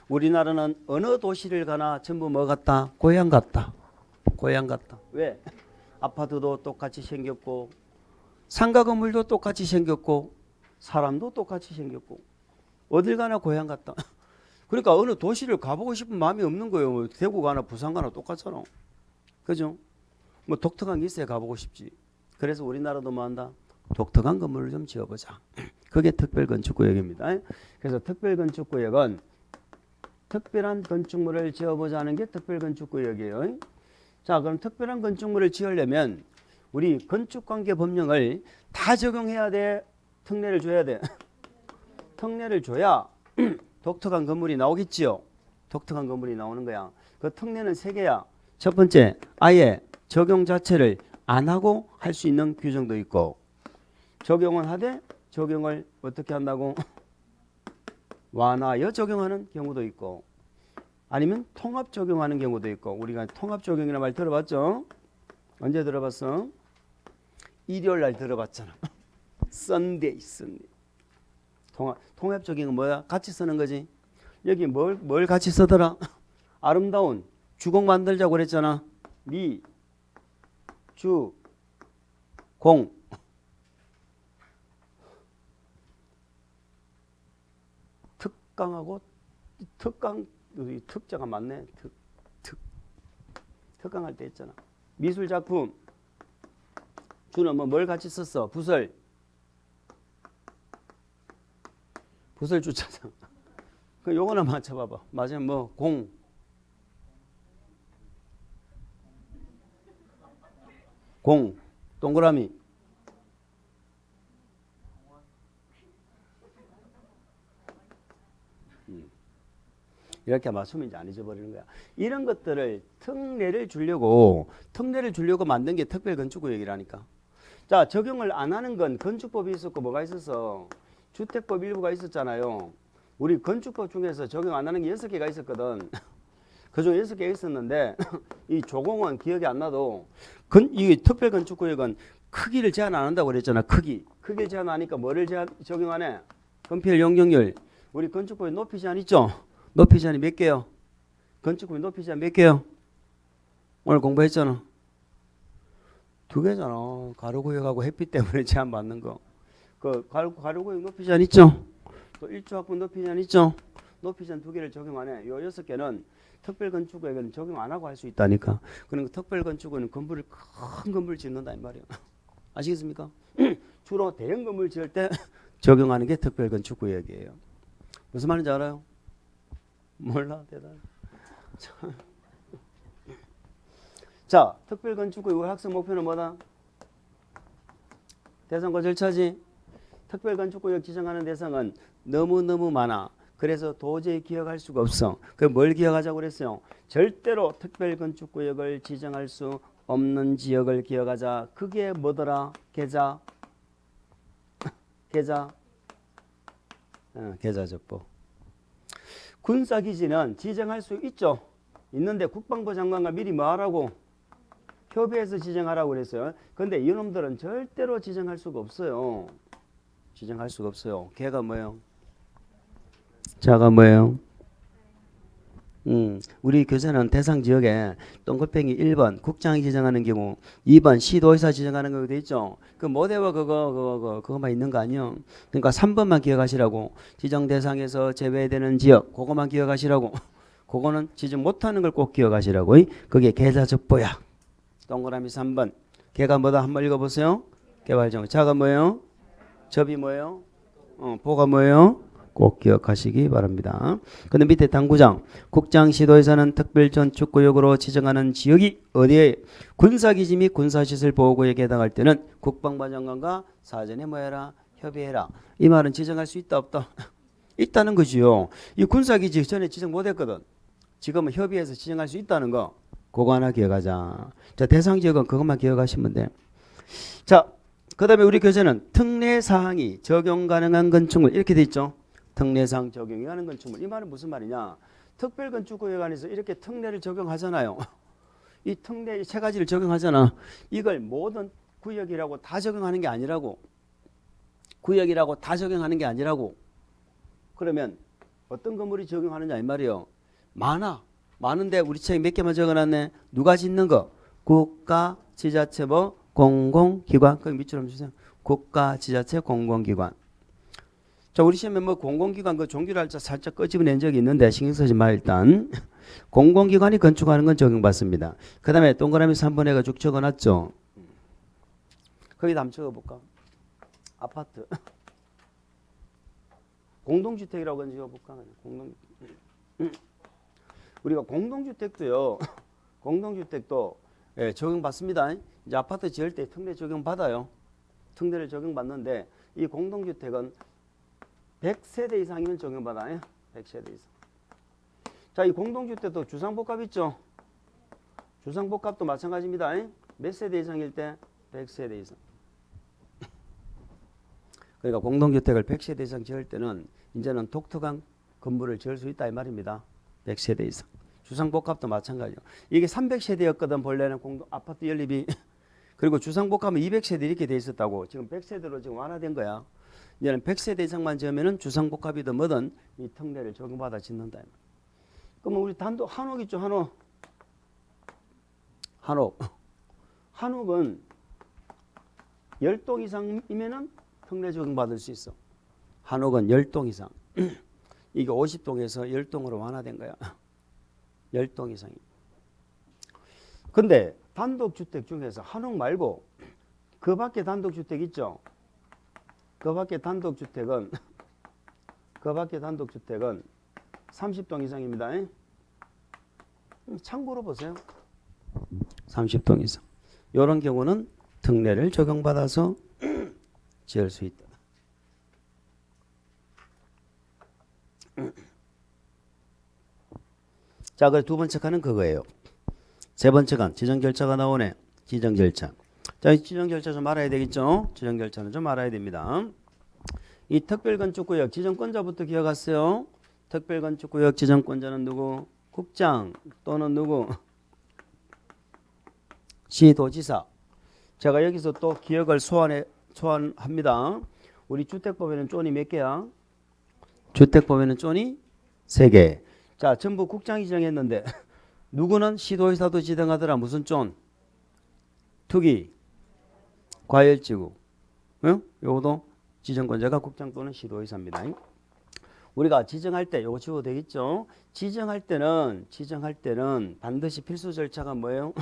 Speaker 1: 우리나라는 어느 도시를 가나 전부 뭐 같다? 고향 같다. 고향 같다. 왜? 아파트도 똑같이 생겼고 상가 건물도 똑같이 생겼고 사람도 똑같이 생겼고 어딜 가나 고향 같다. 그러니까 어느 도시를 가보고 싶은 마음이 없는 거예요. 뭐 대구 가나 부산 가나 똑같잖아. 그죠? 뭐 독특한 게 있어야 가보고 싶지. 그래서 우리나라도 뭐 한다? 독특한 건물을 좀 지어보자. 그게 특별건축구역입니다. 그래서 특별건축구역은 특별한 건축물을 지어보자 하는 게 특별건축구역이에요. 자, 그럼 특별한 건축물을 지으려면 우리 건축관계법령을 다 적용해야 돼? 특례를 줘야 돼? 특례를 줘야 독특한 건물이 나오겠지요. 독특한 건물이 나오는 거야. 그 특례는 3개야. 첫 번째, 아예 적용 자체를 안 하고 할 수 있는 규정도 있고, 적용은 하되 적용을 어떻게 한다고? 완화하여 적용하는 경우도 있고, 아니면 통합 적용하는 경우도 있고. 우리가 통합 적용이라는 말 들어봤죠? 언제 들어봤어? 일요일 날 들어봤잖아. 썬데이. 통합 적용은 뭐야? 같이 쓰는 거지. 여기 뭘 같이 쓰더라? 아름다운 주공 만들자고 그랬잖아. 미, 주, 공. 특강하고 특자가 맞네. 특강할 때 했잖아. 미술 작품. 주는 뭘 같이 썼어? 부설 주차장. 그 요거나 맞춰봐봐. 맞으면 뭐 공 동그라미. 이렇게 맞추면 이제 안 잊어버리는 거야. 이런 것들을 특례를 주려고 만든 게 특별건축구역이라니까. 자, 적용을 안 하는 건 건축법이 있었고 뭐가 있었어? 주택법 일부가 있었잖아요. 우리 건축법 중에서 적용 안 하는 게 6개가 있었거든. 그중 6개가 있었는데 이 조공은 기억이 안 나도 이 특별건축구역은 크기를 제한 안 한다고 그랬잖아. 크기를 제한하니까 뭐를 적용하네? 건폐율 용적률. 우리 건축법에 높이 제한 있죠? 높이 제한이 몇 개요? 건축법에 높이 제한 몇 개요? 오늘 공부했잖아. 2개잖아. 가로구역하고 햇빛 때문에 제한 받는 거. 그 가로구역 높이 제한 있죠? 또 일조학분 높이 제한 있죠? 높이 제한 2개를 적용하네. 요 6개는 특별건축구역은 적용 안 하고 할 수 있다니까. 그러니까 특별건축구역은 큰 건물 짓는다 이 말이야. 아시겠습니까? 주로 대형 건물 지을 때 적용하는 게 특별건축구역이에요. 무슨 말인지 알아요? 몰라? 대단. 자, 특별건축구역 학습 목표는 뭐다? 대상과 절차지. 특별건축구역 지정하는 대상은 너무너무 많아. 그래서 도저히 기억할 수가 없어. 그 뭘 기억하자고 그랬어요? 절대로 특별건축구역을 지정할 수 없는 지역을 기억하자. 그게 뭐더라? 계좌. 계좌적보. 군사기지는 지정할 수 있죠. 있는데 국방부 장관과 미리 뭐 하라고? 협의해서 지정하라고 그랬어요. 근데 이놈들은 절대로 지정할 수가 없어요. 지정할 수가 없어요. 걔가 뭐예요? 자가 뭐예요? 우리 교재는 대상 지역에 동글팽이 1번 국장이 지정하는 경우, 2번 시도의사 지정하는 경우 돼 있죠. 그 모델과 그거만 있는 거 아니요. 그러니까 3번만 기억하시라고. 지정 대상에서 제외되는 지역, 그거만 기억하시라고. 그거는 지정 못하는 걸 꼭 기억하시라고. 그게 계좌적보야. 동그라미 3번. 걔가 뭐다? 한번 읽어보세요. 개발정. 자가 뭐예요? 접이 뭐예요? 보가 뭐예요? 꼭 기억하시기 바랍니다. 근데 밑에 당구장. 국장시도에서는 특별전축구역으로 지정하는 지역이 어디에? 군사기지 및 군사시설 보호구역에 해당할 때는 국방부 장관과 사전에 뭐해라? 협의해라. 이 말은 지정할 수 있다 없다? 있다는 거지요. 이 군사기지 전에 지정 못했거든. 지금은 협의해서 지정할 수 있다는 거. 그거 하나 기억하자. 자, 대상지역은 그것만 기억하시면 돼. 자, 그 다음에 우리 교재는 특례사항이 적용 가능한 건축물 이렇게 돼 있죠. 특례사항 적용이 가능한 건축물. 이 말은 무슨 말이냐? 특별건축구역 안에서 이렇게 특례를 적용하잖아요. 이 특례 3가지를 적용하잖아. 이걸 모든 구역이라고 다 적용하는 게 아니라고. 구역이라고 다 적용하는 게 아니라고. 그러면 어떤 건물이 적용하느냐 이 말이에요. 많은데 우리 책에 몇 개만 적어놨네. 누가 짓는 거? 국가, 지자체, 공공기관. 그 밑줄 한번 주세요. 국가, 지자체, 공공기관. 자, 우리 시험에 공공기관 그 종교랄자 살짝 끄집어낸 적이 있는데 신경 쓰지 마 일단. 공공기관이 건축하는 건 적용받습니다. 그 다음에 동그라미 3번에가 쭉 적어놨죠. 거기다 한번 적어볼까? 아파트. 공동주택이라고 적어볼까? 공동주택. 우리가 공동주택도요. 공동주택도 예, 적용받습니다. 이제 아파트 지을 때 특례 적용받아요. 특례를 적용받는데 이 공동주택은 100세대 이상이면 적용받아요. 100세대 이상. 자, 이 공동주택도 주상복합 있죠. 주상복합도 마찬가지입니다. 몇 세대 이상일 때 100세대 이상. 그러니까 공동주택을 100세대 이상 지을 때는 이제는 독특한 건물을 지을 수 있다 이 말입니다. 100세대 이상. 주상복합도 마찬가지요. 이게 300세대였거든 본래는 아파트 연립이. 그리고 주상복합은 200세대 이렇게 돼 있었다고. 지금 100세대로 지금 완화된 거야. 이제는 100세대 이상만 지으면은 주상복합이든 뭐든 이 특례를 적용받아 짓는다. 그러면 우리 단독 한옥 있죠. 한옥은 10동 이상이면은 특례 적용받을 수 있어. 한옥은 10동 이상. 이게 50동에서 10동으로 완화된 거야. 10동 이상이. 근데 단독주택 중에서 한옥 말고 그 밖에 단독주택 있죠. 그 밖에 단독주택은 30동 이상입니다. 참고로 보세요. 30동 이상. 이런 경우는 특례를 적용받아서 지을 수 있다. 자, 그래서 두 번째 칸은 그거예요. 세 번째 칸 지정절차가 나오네. 지정절차. 자, 이 지정절차 좀 알아야 되겠죠. 지정절차는 좀 알아야 됩니다. 이 특별건축구역 지정권자부터 기억하세요. 특별건축구역 지정권자는 누구? 국장 또는 누구? 시도지사. 제가 여기서 또 기억을 소환합니다. 우리 주택법에는 존이 몇 개야? 주택법에는 존이 3개. 자, 전부 국장이 지정했는데 누구는 시도의사도 지정하더라. 무슨 존? 투기, 과열지구. 응? 요것도 지정권자가 국장 또는 시도의사입니다. 우리가 지정할 때 요거 지워도 되겠죠? 지정할 때는 반드시 필수 절차가 뭐예요?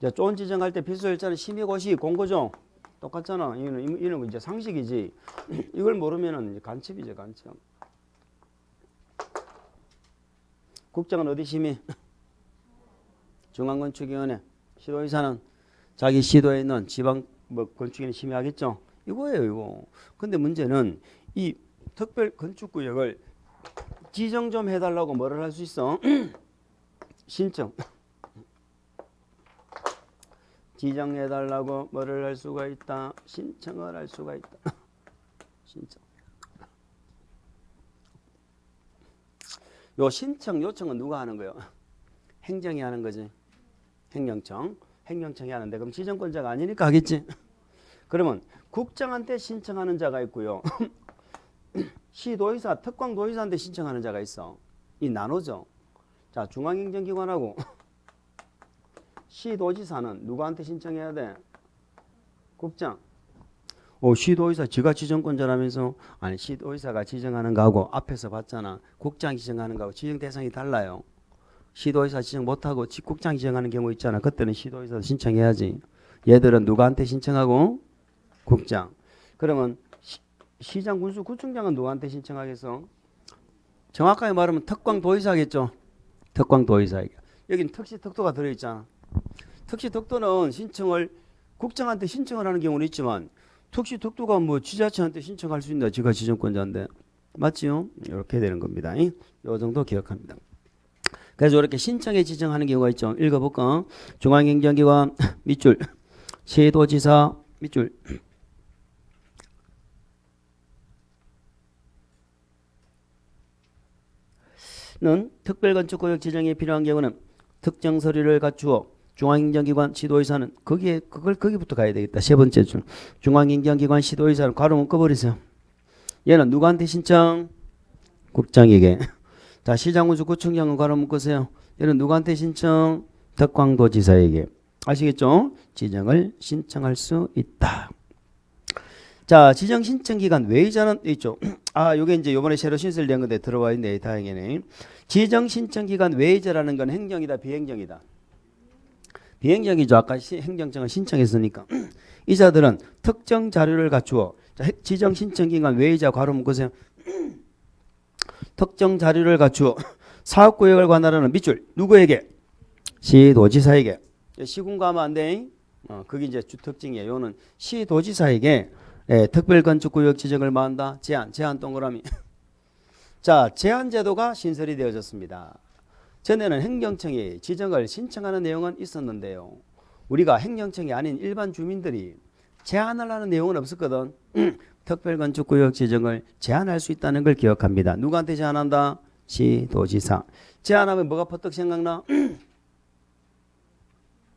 Speaker 1: 자, 존 지정할 때 필수 절차는 심의고시 공고죠. 똑같잖아. 이는 이제 상식이지. 이걸 모르면은 간첩이죠, 간첩. 국장은 어디 심의? 중앙건축위원회. 시도의사는 자기 시도에 있는 지방 건축위원회 심의하겠죠. 이거예요, 이거. 근데 문제는 이 특별 건축구역을 지정 좀 해달라고 뭐를 할 수 있어? 신청. 지정해달라고 뭐를 할 수가 있다? 신청을 할 수가 있다. 신청. 요 신청 요청은 누가 하는 거예요? 행정이 하는 거지. 행정청이 하는데 그럼 지정권자가 아니니까 하겠지. 그러면 국장한테 신청하는 자가 있고요. 시도의사, 특광도의사한테 신청하는 자가 있어. 이 나누죠. 자, 중앙행정기관하고 시도지사는 누구한테 신청해야 돼? 국장. 시도의사 지가 지정권자라면서. 아니, 시도의사가 지정하는 거하고 앞에서 봤잖아. 국장이 지정하는 거하고 지정 대상이 달라요. 시도의사 지정 못하고 국장이 지정하는 경우 있잖아. 그때는 시도의사도 신청해야지. 얘들은 누구한테 신청하고? 국장. 그러면 시장 군수 구청장은 누구한테 신청하겠어? 정확하게 말하면 특광도의사겠죠. 특광도의사에게. 여긴 특시특도가 들어있잖아. 특시특도는 신청을 국장한테 신청을 하는 경우는 있지만 특시특도가 뭐 지자체한테 신청할 수 있나? 지가 지정권자인데. 맞지요? 이렇게 되는 겁니다. 이 정도 기억합니다. 그래서 이렇게 신청에 지정하는 경우가 있죠. 읽어볼까? 중앙행정기관 밑줄, 시도지사 밑줄. 는 특별건축구역 지정에 필요한 경우는 특정 서류를 갖추어 중앙행정기관 시도의사는 거기부터 가야 되겠다. 세 번째 줄. 중앙행정기관 시도의사는 괄호 묶어버리세요. 얘는 누구한테 신청? 국장에게. 자, 시장군수 구청장은 괄호 묶으세요. 얘는 누구한테 신청? 특광도지사에게. 아시겠죠? 지정을 신청할 수 있다. 자, 지정 신청 기간 외의자는 있죠. 요게 이제 요번에 새로 신설된 건데 들어와 있네. 다행이네. 지정 신청 기간 외의자라는 건 행정이다, 비행정이다. 비행정이죠. 아까 행정청은 신청했으니까. 이 자들은 특정 자료를 갖추어. 자, 지정 신청 기간 외의자 괄호 묶으세요. 특정 자료를 갖추어 사업구역을 관할하는 밑줄 누구에게? 시도지사에게. 시군가 하면 안 돼. 그게 이제 특징이에요. 요는 시도지사에게 특별건축구역 지정을 마한다. 제한 동그라미. 자, 제한제도가 신설이 되어졌습니다. 전에는 행정청이 지정을 신청하는 내용은 있었는데요. 우리가 행정청이 아닌 일반 주민들이 제한을 하는 내용은 없었거든. 특별건축구역 지정을 제한할 수 있다는 걸 기억합니다. 누구한테 제한한다? 시도지사. 제한하면 뭐가 퍼뜩 생각나?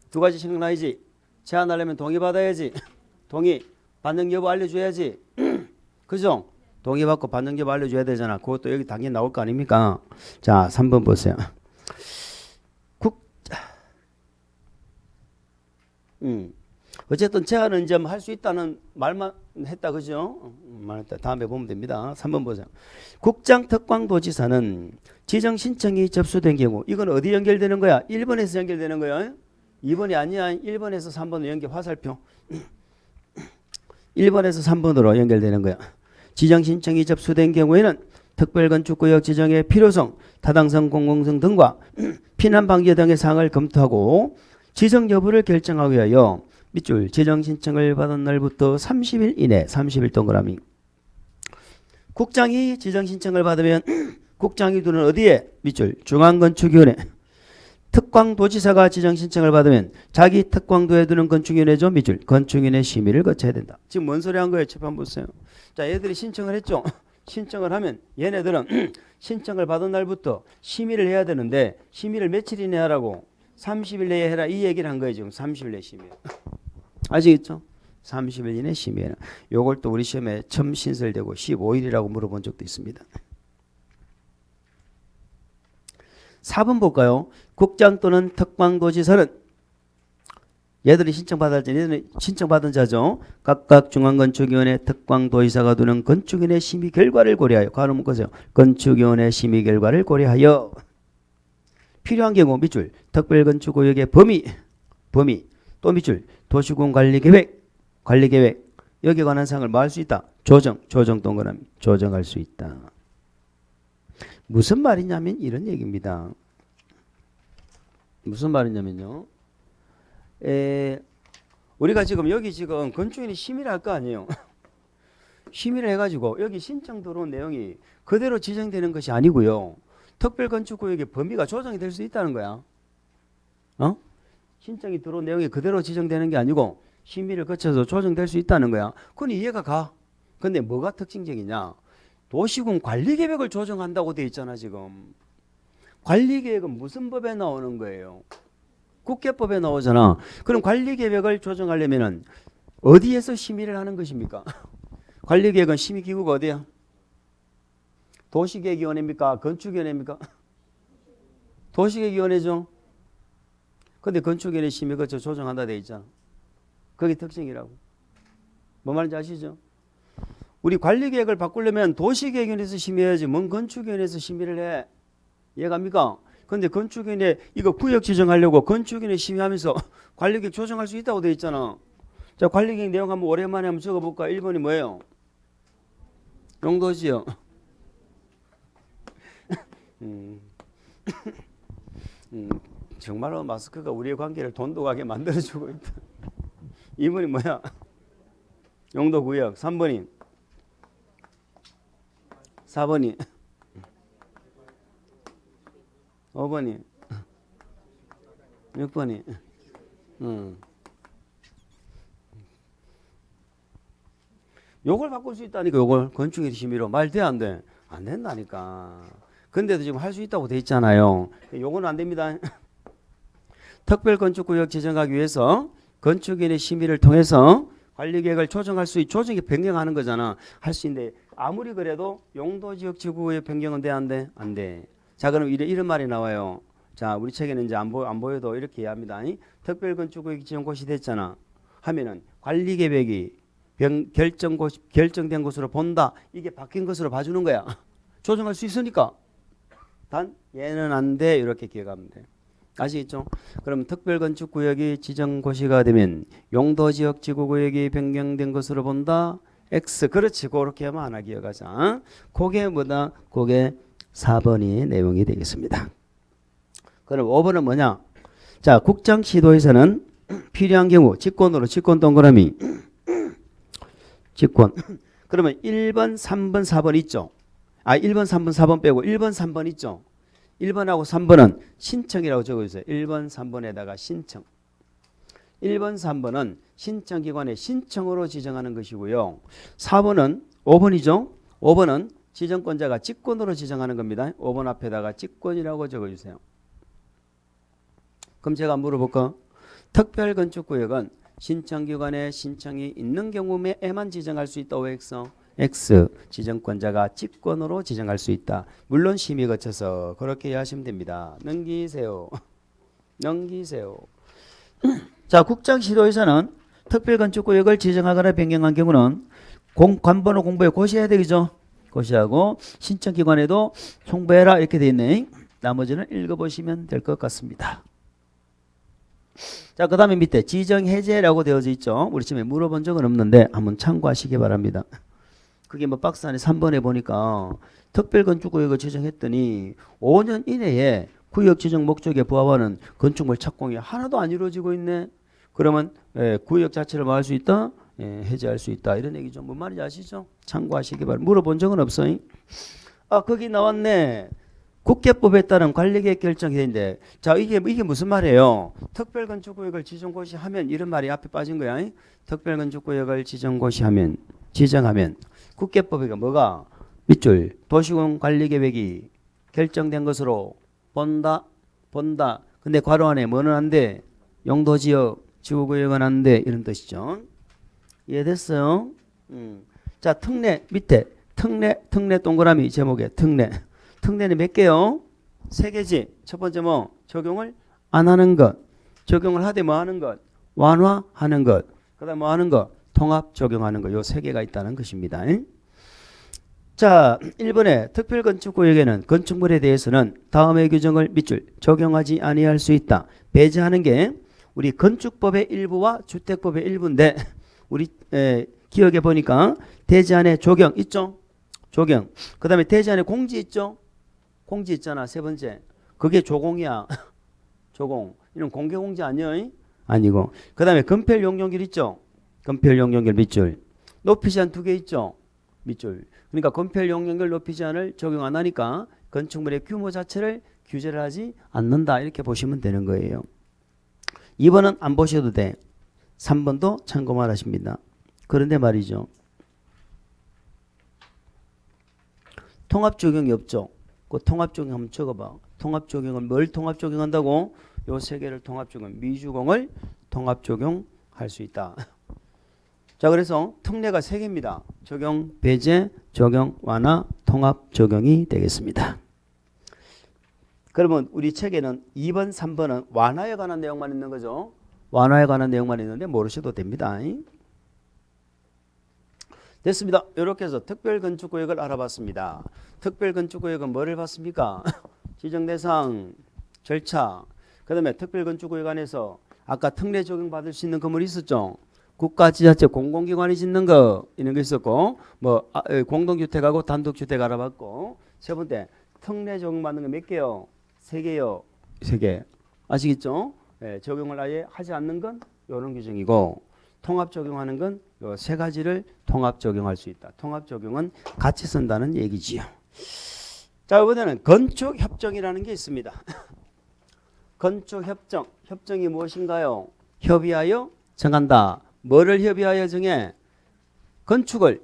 Speaker 1: 두 가지 생각나야지. 제한하려면 동의받아야지. 동의. 반영 여부 알려줘야지. 그죠? 동의받고 반영 여부 알려줘야 되잖아. 그것도 여기 당연히 나올 거 아닙니까? 자, 3번 보세요. 어쨌든 제한은 이제 할 수 있다는 말만 했다. 그죠? 말했다. 다음에 보면 됩니다. 3번 보세요. 국장특광도지사는 지정 신청이 접수된 경우 이건 어디 연결되는 거야? 1번에서 연결되는 거야. 2번이 아니야. 1번에서 3번으로 연결. 화살표. 1번에서 3번으로 연결되는 거야. 지정 신청이 접수된 경우에는 특별건축구역 지정의 필요성, 타당성, 공공성 등과 피난 방지 등의 사항을 검토하고 지정 여부를 결정하기 위하여 밑줄 지정 신청을 받은 날부터 30일 이내 30일 동그라미. 국장이 지정 신청을 받으면 국장이 두는 어디에? 밑줄 중앙건축위원회. 특광도지사가 지정 신청을 받으면 자기 특광도에 두는 건축위원회죠. 밑줄 건축위원회 심의를 거쳐야 된다. 지금 뭔 소리 한 거예요? 재판 보세요. 자, 얘들이 신청을 했죠. 신청을 하면 얘네들은 신청을 받은 날부터 심의를 해야 되는데 심의를 며칠 이내 하라고? 30일 내에 해라. 이 얘기를 한 거예요. 지금 30일 내에 심의. 아시겠죠? 30일 이내 심의해라. 요걸 또 우리 시험에 처음 신설되고 15일이라고 물어본 적도 있습니다. 4번 볼까요? 국장 또는 특광도지사는 얘들이 신청받은 자죠. 각각 중앙건축위원회 특광도지사가 두는 건축위원회 심의 결과를 고려하여 가로 묶으세요. 건축위원회 심의 결과를 고려하여 필요한 경우 밑줄 특별건축구역의 범위 또 밑줄 도시군 관리계획 여기에 관한 사항을 뭐 할 수 있다? 조정 동그라미 조정할 수 있다. 무슨 말이냐면 이런 얘기입니다. 무슨 말이냐면요. 우리가 지금 여기 지금 건축인이 심의를 할 거 아니에요. 심의를 해가지고 여기 신청 들어온 내용이 그대로 지정되는 것이 아니고요. 특별건축구역의 범위가 조정이 될 수 있다는 거야. 신청이 들어온 내용이 그대로 지정되는 게 아니고 심의를 거쳐서 조정될 수 있다는 거야. 그건 이해가 가. 근데 뭐가 특징적이냐? 도시군 관리계획을 조정한다고 돼 있잖아. 지금 관리계획은 무슨 법에 나오는 거예요? 국계법에 나오잖아. 그럼 관리계획을 조정하려면은 어디에서 심의를 하는 것입니까? 관리계획은 심의기구가 어디야? 도시계획위원회입니까? 건축위원회입니까? 도시계획위원회죠. 근데 건축위원회 심의 거쳐 조정한다 돼 있잖아. 그게 특징이라고. 뭐 말인지 아시죠? 우리 관리계획을 바꾸려면 도시계획위원회에서 심의해야지 뭔 건축위원회에서 심의를 해. 이해갑니까? 근데 건축위원회 이거 구역 지정하려고 건축위원회 심의하면서 관리계획 조정할 수 있다고 돼 있잖아. 자, 관리계획 내용 한번 오랜만에 한번 적어볼까? 1번이 뭐예요? 용도지요. 정말로 마스크가 우리의 관계를 돈독하게 만들어주고 있다. 2번이 뭐야? 용도구역. 3번이 4번이 5번이 6번이 요걸 바꿀 수 있다니까. 요걸 건축의 심의로 말 돼 안 돼? 안 된다니까. 근데도 지금 할 수 있다고 돼 있잖아요. 요거는 안 됩니다. 특별건축구역 지정하기 위해서 건축인의 심의를 통해서 관리계획을 조정할 수 조정이 변경하는 거잖아. 할 수 있는데 아무리 그래도 용도지역 지구의 변경은 돼 안 돼? 안 돼. 자, 그럼 이런 말이 나와요. 자, 우리 책에는 이제 안 보여도 이렇게 이해합니다. 특별건축구역 지정고시 됐잖아. 하면은 관리계획이 결정된 것으로 본다. 이게 바뀐 것으로 봐주는 거야. 조정할 수 있으니까. 단 얘는 안 돼. 이렇게 기억하면 돼. 아시겠죠? 그럼 특별건축구역이 지정고시가 되면 용도지역 지구구역이 변경된 것으로 본다. X. 그렇지. 그렇게 하면 하나 기억하자. 그게 뭐다? 그게 4번이 내용이 되겠습니다. 그럼 5번은 뭐냐? 자, 국장 시도에서는 필요한 경우 직권으로 직권 동그라미 직권. 그러면 1번, 3번, 4번 있죠? 1번, 3번, 4번 빼고 1번, 3번 있죠? 1번하고 3번은 신청이라고 적어주세요. 1번, 3번에다가 신청. 1번, 3번은 신청기관의 신청으로 지정하는 것이고요. 4번은 5번이죠? 5번은 지정권자가 직권으로 지정하는 겁니다. 5번 앞에다가 직권이라고 적어주세요. 그럼 제가 물어볼까? 특별건축구역은 신청기관에 신청이 있는 경우에만 지정할 수 있다. OX. X. 지정권자가 직권으로 지정할 수 있다. 물론 심의 거쳐서 그렇게 이해하시면 됩니다. 넘기세요. 넘기세요. 자, 국장시도에서는 특별건축구역을 지정하거나 변경한 경우는 관번호 공부에 고시해야 되겠죠. 고시하고 신청기관에도 송부해라 이렇게 돼 있네. 나머지는 읽어보시면 될 것 같습니다. 자, 그 다음에 밑에 지정해제라고 되어져 있죠. 우리 지금 물어본 적은 없는데 한번 참고하시기 바랍니다. 그게 뭐 박스 안에 3번에 보니까 특별건축구역을 지정했더니 5년 이내에 구역 지정 목적에 부합하는 건축물 착공이 하나도 안 이루어지고 있네. 그러면 구역 자체를 뭐 할 수 있다? 해제할 수 있다. 이런 얘기죠. 뭔 말인지 아시죠? 참고하시기 바랍니다. 물어본 적은 없어요. 거기 나왔네. 국계법에 따른 관리계획 결정인데, 자, 이게 무슨 말이에요? 특별건축구역을 지정고시하면 이런 말이 앞에 빠진 거야. 특별건축구역을 지정고시하면 지정하면 국계법에 뭐가 밑줄 도시군 관리계획이 결정된 것으로 본다. 근데 괄호 안에 뭐는 안 돼? 용도지역 지구구역은 안 돼. 이런 뜻이죠. 이해됐어요? 자, 특례 밑에 특례 동그라미 제목에 특례는 몇 개요? 3개지. 첫 번째 뭐 적용을 안 하는 것, 적용을 하되 뭐 하는 것, 완화하는 것, 그다음 뭐 하는 것, 통합 적용하는 것. 요 3개가 있다는 것입니다. 자, 1번에 특별건축구역에는 건축물에 대해서는 다음의 규정을 밑줄 적용하지 아니할 수 있다. 배제하는 게 우리 건축법의 일부와 주택법의 일부인데 우리 기억해 보니까 대지 안에 조경 있죠? 조경. 그 다음에 대지 안에 공지 있죠? 공지 있잖아. 세 번째. 그게 조공이야. 조공. 이런 공개공지 아니에요? 아니고. 그 다음에 건폐용역률 있죠? 건폐용역률 밑줄. 높이 제한 2개 있죠? 밑줄. 그러니까 건폐용역률 높이 제한을 적용 안 하니까 건축물의 규모 자체를 규제를 하지 않는다. 이렇게 보시면 되는 거예요. 2번은 안 보셔도 돼. 3번도 참고만 하십니다. 그런데 말이죠. 통합 적용이 없죠. 그 통합 적용 한번 적어봐. 통합 적용은 뭘 통합 적용한다고? 요 3개를 통합 적용. 미주공을 통합 적용할 수 있다. 자, 그래서 특례가 3개입니다. 적용, 배제, 적용, 완화, 통합 적용이 되겠습니다. 그러면 우리 책에는 2번, 3번은 완화에 관한 내용만 있는 거죠. 완화에 관한 내용만 있는데 모르셔도 됩니다. 됐습니다. 이렇게 해서 특별건축구역을 알아봤습니다. 특별건축구역은 뭐를 봤습니까? 지정대상, 절차, 그 다음에 특별건축구역 안에서 아까 특례 적용받을 수 있는 건물이 있었죠. 국가지자체 공공기관이 짓는 거 이런 거 있었고 뭐 공동주택하고 단독주택 알아봤고 세 번째 특례 적용받는 거 몇 개요? 3개요. 3개. 아시겠죠? 적용을 아예 하지 않는 건 이런 규정이고 통합 적용하는 건 요 3가지를 통합 적용할 수 있다. 통합 적용은 같이 쓴다는 얘기지요. 자, 이번에는 건축협정이라는 게 있습니다. 건축협정. 협정이 무엇인가요? 협의하여 정한다. 뭐를 협의하여 정해? 건축을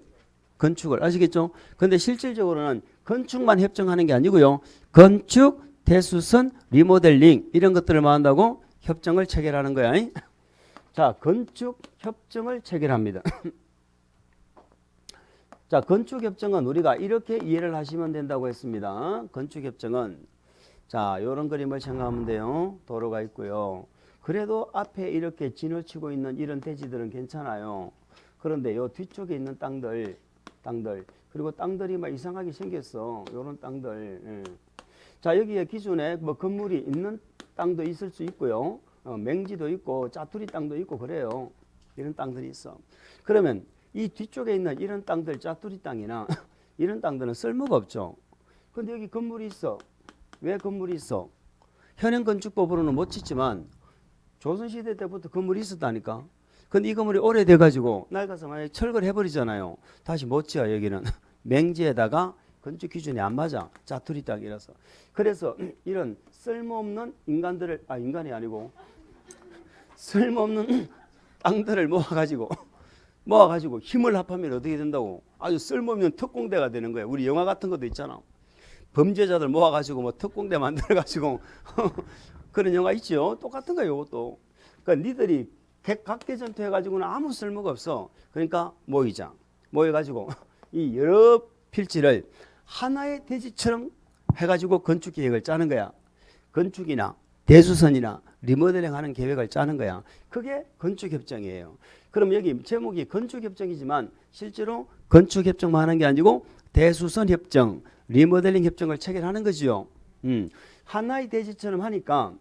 Speaker 1: 아시겠죠? 근데 실질적으로는 건축만 협정하는 게 아니고요. 건축, 대수선, 리모델링 이런 것들을 말한다고 협정을 체결하는 거야. 자, 건축 협정을 체결합니다. 자, 건축 협정은 우리가 이렇게 이해를 하시면 된다고 했습니다. 건축 협정은 자, 요런 그림을 생각하면 돼요. 도로가 있고요. 그래도 앞에 이렇게 진을 치고 있는 이런 대지들은 괜찮아요. 그런데 요 뒤쪽에 있는 땅들 그리고 땅들이 막 이상하게 생겼어. 요런 땅들. 자, 여기에 기존에 뭐 건물이 있는 땅도 있을 수 있고요. 맹지도 있고 짜투리 땅도 있고 그래요. 이런 땅들이 있어. 그러면 이 뒤쪽에 있는 이런 땅들 짜투리 땅이나 이런 땅들은 쓸모가 없죠. 근데 여기 건물이 있어. 왜 건물이 있어? 현행 건축법으로는 못 짓지만 조선시대 때부터 건물이 있었다니까. 근데 이 건물이 오래돼가지고 낡아서 만약에 철거를 해버리잖아요. 다시 못 지어 여기는. 맹지에다가 건축 기준이 안 맞아. 짜투리 땅이라서. 그래서 이런 쓸모없는 인간들을 인간이 아니고 쓸모없는 땅들을 모아가지고 힘을 합하면 어떻게 된다고? 아주 쓸모없는 특공대가 되는 거예요. 우리 영화 같은 것도 있잖아. 범죄자들 모아가지고 뭐 특공대 만들어가지고 그런 영화 있죠. 똑같은 거예요. 이것도. 그러니까 니들이 각개전투 해가지고는 아무 쓸모가 없어. 그러니까 모이자. 모여가지고 이 여러 필지를 하나의 대지처럼 해가지고 건축 계획을 짜는 거야. 건축이나 대수선이나 리모델링 하는 계획을 짜는 거야. 그게 건축협정이에요. 그럼 여기 제목이 건축협정이지만 실제로 건축협정만 하는 게 아니고 대수선협정, 리모델링 협정을 체결하는 거지요. 하나의 대지처럼 하니까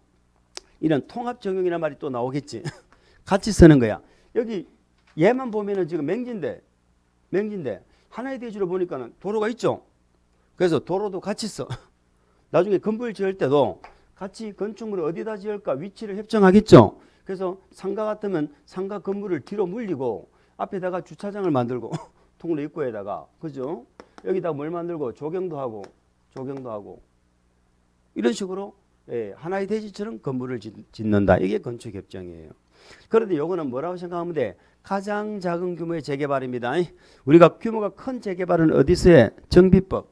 Speaker 1: 이런 통합적용이라는 말이 또 나오겠지. 같이 쓰는 거야. 여기 얘만 보면은 지금 맹지인데 하나의 대지로 보니까는 도로가 있죠. 그래서 도로도 같이 써. 나중에 건물 지을 때도 같이 건축물을 어디다 지을까 위치를 협정하겠죠. 그래서 상가 같으면 상가 건물을 뒤로 물리고 앞에다가 주차장을 만들고 통로 입구에다가 그죠? 여기다 뭘 만들고 조경도 하고 이런 식으로 하나의 대지처럼 건물을 짓는다. 이게 건축협정이에요. 그런데 요거는 뭐라고 생각하면 돼? 가장 작은 규모의 재개발입니다. 우리가 규모가 큰 재개발은 어디서 해? 정비법.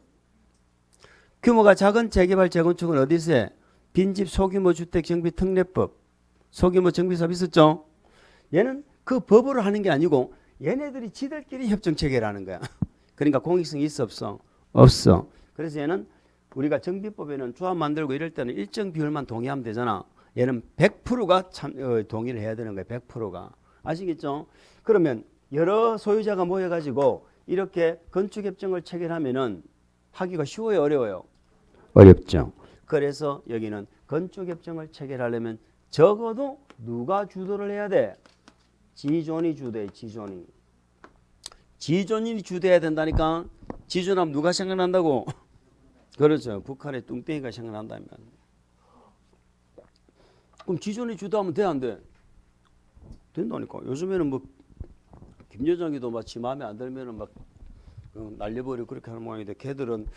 Speaker 1: 규모가 작은 재개발 재건축은 어디서 해? 빈집 소규모 주택 정비 특례법. 소규모 정비사업 있었죠? 얘는 그 법으로 하는 게 아니고 얘네들이 지들끼리 협정 체결하는 거야. 그러니까 공익성이 있어 없어? 없어. 그래서 얘는 우리가 정비법에는 조합 만들고 이럴 때는 일정 비율만 동의하면 되잖아. 얘는 100%가 동의를 해야 되는 거야. 100%가. 아시겠죠? 그러면 여러 소유자가 모여가지고 이렇게 건축협정을 체결하면은 하기가 쉬워요? 어려워요? 어렵죠. 그래서 여기는 건축협정을 체결하려면 적어도 누가 주도를 해야 돼? 지존이 주도해. 지존이 주도해야 된다니까. 지존하면 누가 생각난다고? 그렇죠. 북한의 뚱땡이가 생각난다면. 그럼 지존이 주도하면 돼, 안 돼? 된다니까. 요즘에는 뭐 김여정이도 마치 마음에 안 들면은 막 날려버리고 그렇게 하는 모양인데 걔들은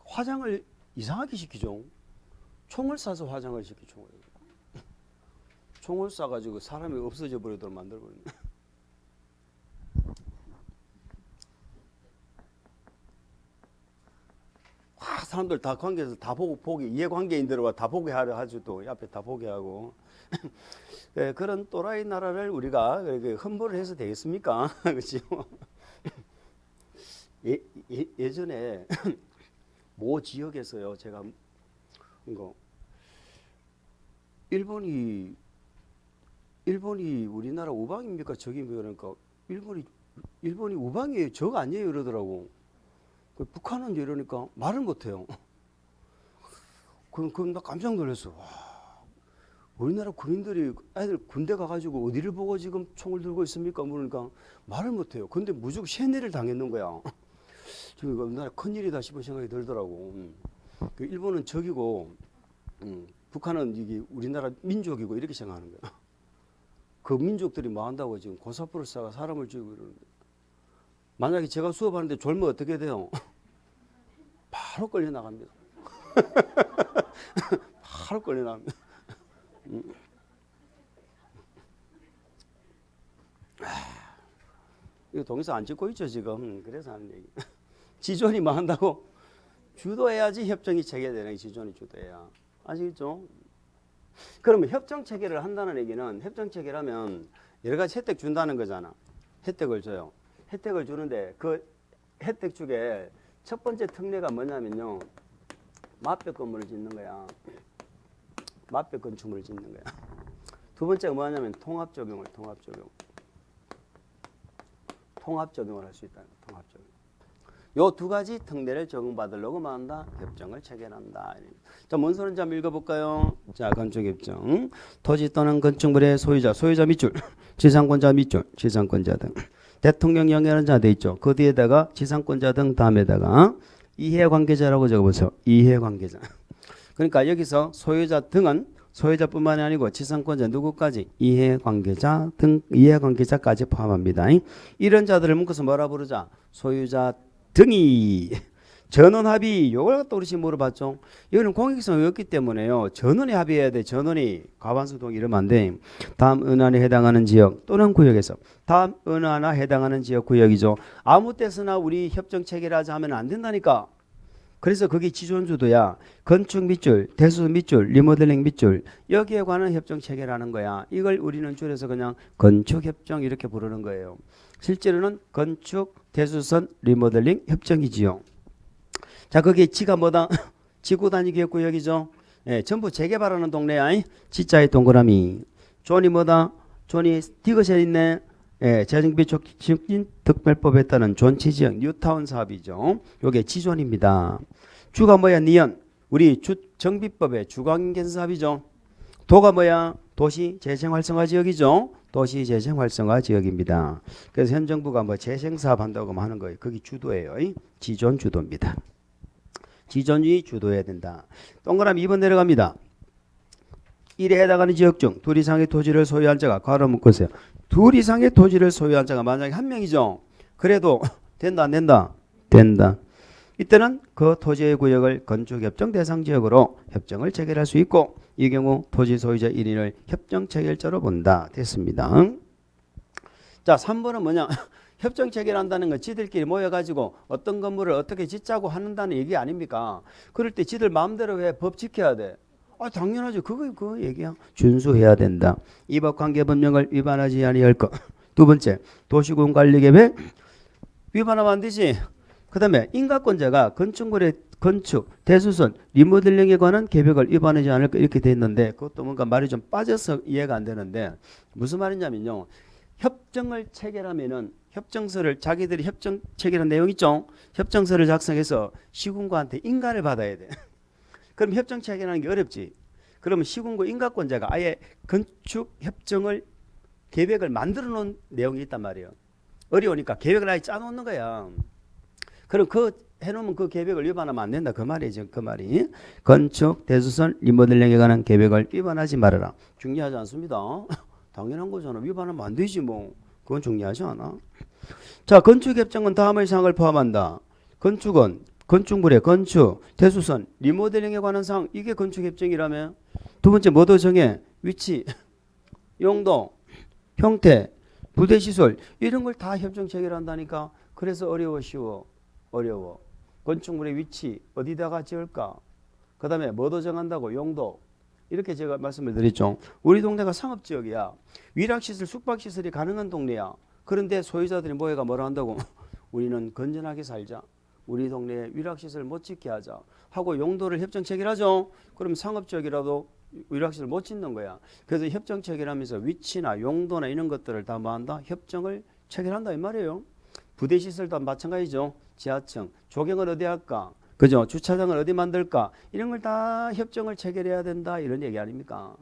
Speaker 1: 화장을 이상하게 시키죠. 총을 쏴서 화장을 시키죠. 총을 쏴가지고 사람이 없어져 버리도록 만들어버리네. 사람들 다 관계에서 다 보게 이해관계인들과 다 보게 하려 하죠. 또 앞에 다 보게 하고. 네, 그런 또라이 나라를 우리가 humble 해서 되겠습니까? 그렇죠? 예전에 모 지역에서요, 제가 이거 일본이 우리나라 우방입니까? 적입니까? 그러니까 일본이 우방이에요, 적 아니에요? 이러더라고. 북한은 이러니까 말을 못해요. 그럼 나 깜짝 놀랐어. 와, 우리나라 군인들이 애들 군대 가가지고 어디를 보고 지금 총을 들고 있습니까? 그러니까 말을 못해요. 근데 무조건 세뇌를 당했는 거야. 지금 우리나라 큰일이다 싶은 생각이 들더라고. 일본은 적이고 북한은 이게 우리나라 민족이고 이렇게 생각하는 거야. 그 민족들이 뭐 한다고 지금 고사포를 쏴가 사람을 죽이고 이러는데, 만약에 제가 수업하는데 졸면 어떻게 돼요? 바로 끌려 나갑니다. 바로 끌려 나갑니다. 이거 동영상 안 찍고 있죠 지금. 그래서 하는 얘기. 지존이 뭐 한다고? 주도해야지 협정이 체결되는 게 지존이 주도해야. 아시겠죠? 그러면 협정 체결을 한다는 얘기는 협정 체결하면 여러 가지 혜택 준다는 거잖아. 혜택을 줘요. 혜택을 주는데 그 혜택 중에 첫 번째 특례가 뭐냐면요, 맛벽 건물을 짓는 거야. 맛벽 건축물을 짓는 거야. 두 번째가 뭐냐면 통합적용을 할 수 있다는 거야. 통합적용. 요 두 가지 특례를 적용받으려고 만다 협정을 체결한다. 자, 문서는 좀 읽어볼까요? 자, 건축협정. 토지 또는 건축물의 소유자 밑줄, 지상권자 밑줄, 지상권자 등. 대통령 영향하는 자 돼 있죠. 그 뒤에다가 지상권자 등 다음에다가 이해관계자라고 적어보세요. 이해관계자. 그러니까 여기서 소유자 등은 소유자뿐만이 아니고 지상권자 누구까지? 이해관계자 등 이해관계자까지 포함합니다. 이런 자들을 묶어서 뭐라 부르자? 소유자 등이 전원합의. 요걸 갖다 우리 지금 물어봤죠. 이거는 공익성이 없기 때문에요. 전원이 합의해야 돼. 전원이 과반수동 이러면 안 돼. 다음 은하에 해당하는 지역 또는 구역에서 다음 은하나 해당하는 지역 구역이죠. 아무 때서나 우리 협정 체결하자 하면 안 된다니까. 그래서 그게 지존주도야. 건축 밑줄, 대수 밑줄, 리모델링 밑줄 여기에 관한 협정 체결하는 거야. 이걸 우리는 줄여서 그냥 건축협정 이렇게 부르는 거예요. 실제로는 건축, 대수선, 리모델링 협정이지요. 자, 거기에 지가 뭐다? 지구단위기획구역이죠. 예, 전부 재개발하는 동네야. 지자의 동그라미. 존이 뭐다? 존이 디귿에 있네. 예, 재정비 촉진 특별법에 따른 존치지역 뉴타운 사업이죠. 요게 지존입니다. 주가 뭐야? 니은. 우리 정비법의 주광인견 사업이죠. 도가 뭐야? 도시 재생 활성화 지역이죠. 도시 재생 활성화 지역입니다. 그래서 현 정부가 뭐 재생 사업 한다고 하는 거예요. 그게 주도예요. 지존 주도입니다. 지존이 주도해야 된다. 동그라미 2번 내려갑니다. 1에 해당하는 지역 중 둘 이상의 토지를 소유한 자가 괄호 묶으세요. 둘 이상의 토지를 소유한 자가 만약에 한 명이죠. 그래도 된다 안 된다? 된다. 이때는 그 토지의 구역을 건축협정 대상 지역으로 협정을 체결할 수 있고 이 경우 토지 소유자 1인을 협정 체결자로 본다. 됐습니다. 자, 3번은 뭐냐? 협정 체결한다는 건 지들끼리 모여가지고 어떤 건물을 어떻게 짓자고 하는다는 얘기 아닙니까? 그럴 때 지들 마음대로 왜 법 지켜야 돼? 아, 당연하죠. 그거 얘기야. 준수해야 된다. 이법관계법령을 위반하지 아니할 것. 두 번째, 도시군 관리계획 위반하면 안 되지. 그 다음에 인가권자가 건축물의 건축, 대수선, 리모델링에 관한 계획을 위반하지 않을 것 이렇게 돼 있는데 그것도 뭔가 말이 좀 빠져서 이해가 안 되는데 무슨 말이냐면요. 협정을 체결하면은 협정서를 자기들이 협정 체결한 내용 있죠. 협정서를 작성해서 시군구한테 인가를 받아야 돼. 그럼 협정 체결하는 게 어렵지. 그러면 시군구 인가권자가 아예 건축 협정을 계획을 만들어 놓은 내용이 있단 말이에요. 어려우니까 계획을 아예 짜 놓는 거야. 그럼 그 해놓으면 그 계획을 위반하면 안 된다. 그 말이죠. 그 말이. 건축, 대수선, 리모델링에 관한 계획을 위반하지 말아라. 중요하지 않습니다. 당연한 거잖아. 위반하면 안 되지 뭐. 그건 중요하지 않아. 자, 건축협정은 다음의 사항을 포함한다. 건축은 건축물의 건축, 대수선, 리모델링에 관한 사항 이게 건축협정이라며. 두 번째 뭐도 정해? 위치, 용도, 형태, 부대시설 이런 걸 다 협정 체결한다니까. 그래서 어려워 쉬워? 어려워. 건축물의 위치 어디다가 지을까? 그 다음에 뭐도 정한다고? 용도. 이렇게 제가 말씀을 드렸죠. 우리 동네가 상업지역이야. 위락시설, 숙박시설이 가능한 동네야. 그런데 소유자들이 모여가 뭐라 한다고? 우리는 건전하게 살자. 우리 동네에 위락시설 못 짓게 하자 하고 용도를 협정 체결하죠. 그럼 상업지역이라도 위락시설 못 짓는 거야. 그래서 협정 체결하면서 위치나 용도나 이런 것들을 다 뭐한다? 협정을 체결한다 이 말이에요. 부대시설도 마찬가지죠. 지하층, 조경을 어디 할까? 그죠? 주차장을 어디 만들까? 이런 걸 다 협정을 체결해야 된다 이런 얘기 아닙니까?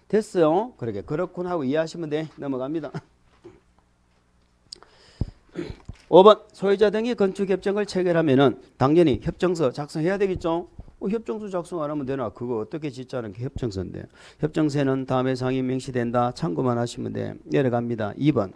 Speaker 1: 됐어요. 그러게 그렇군 하고 이해하시면 돼. 넘어갑니다. 5번 소유자 등이 건축협정을 체결하면은 당연히 협정서 작성해야 되겠죠. 협정서 작성 안 하면 되나? 그거 어떻게 짓자는 게 협정서인데. 협정서에는 다음의 사항이 명시된다. 참고만 하시면 돼. 내려갑니다. 2번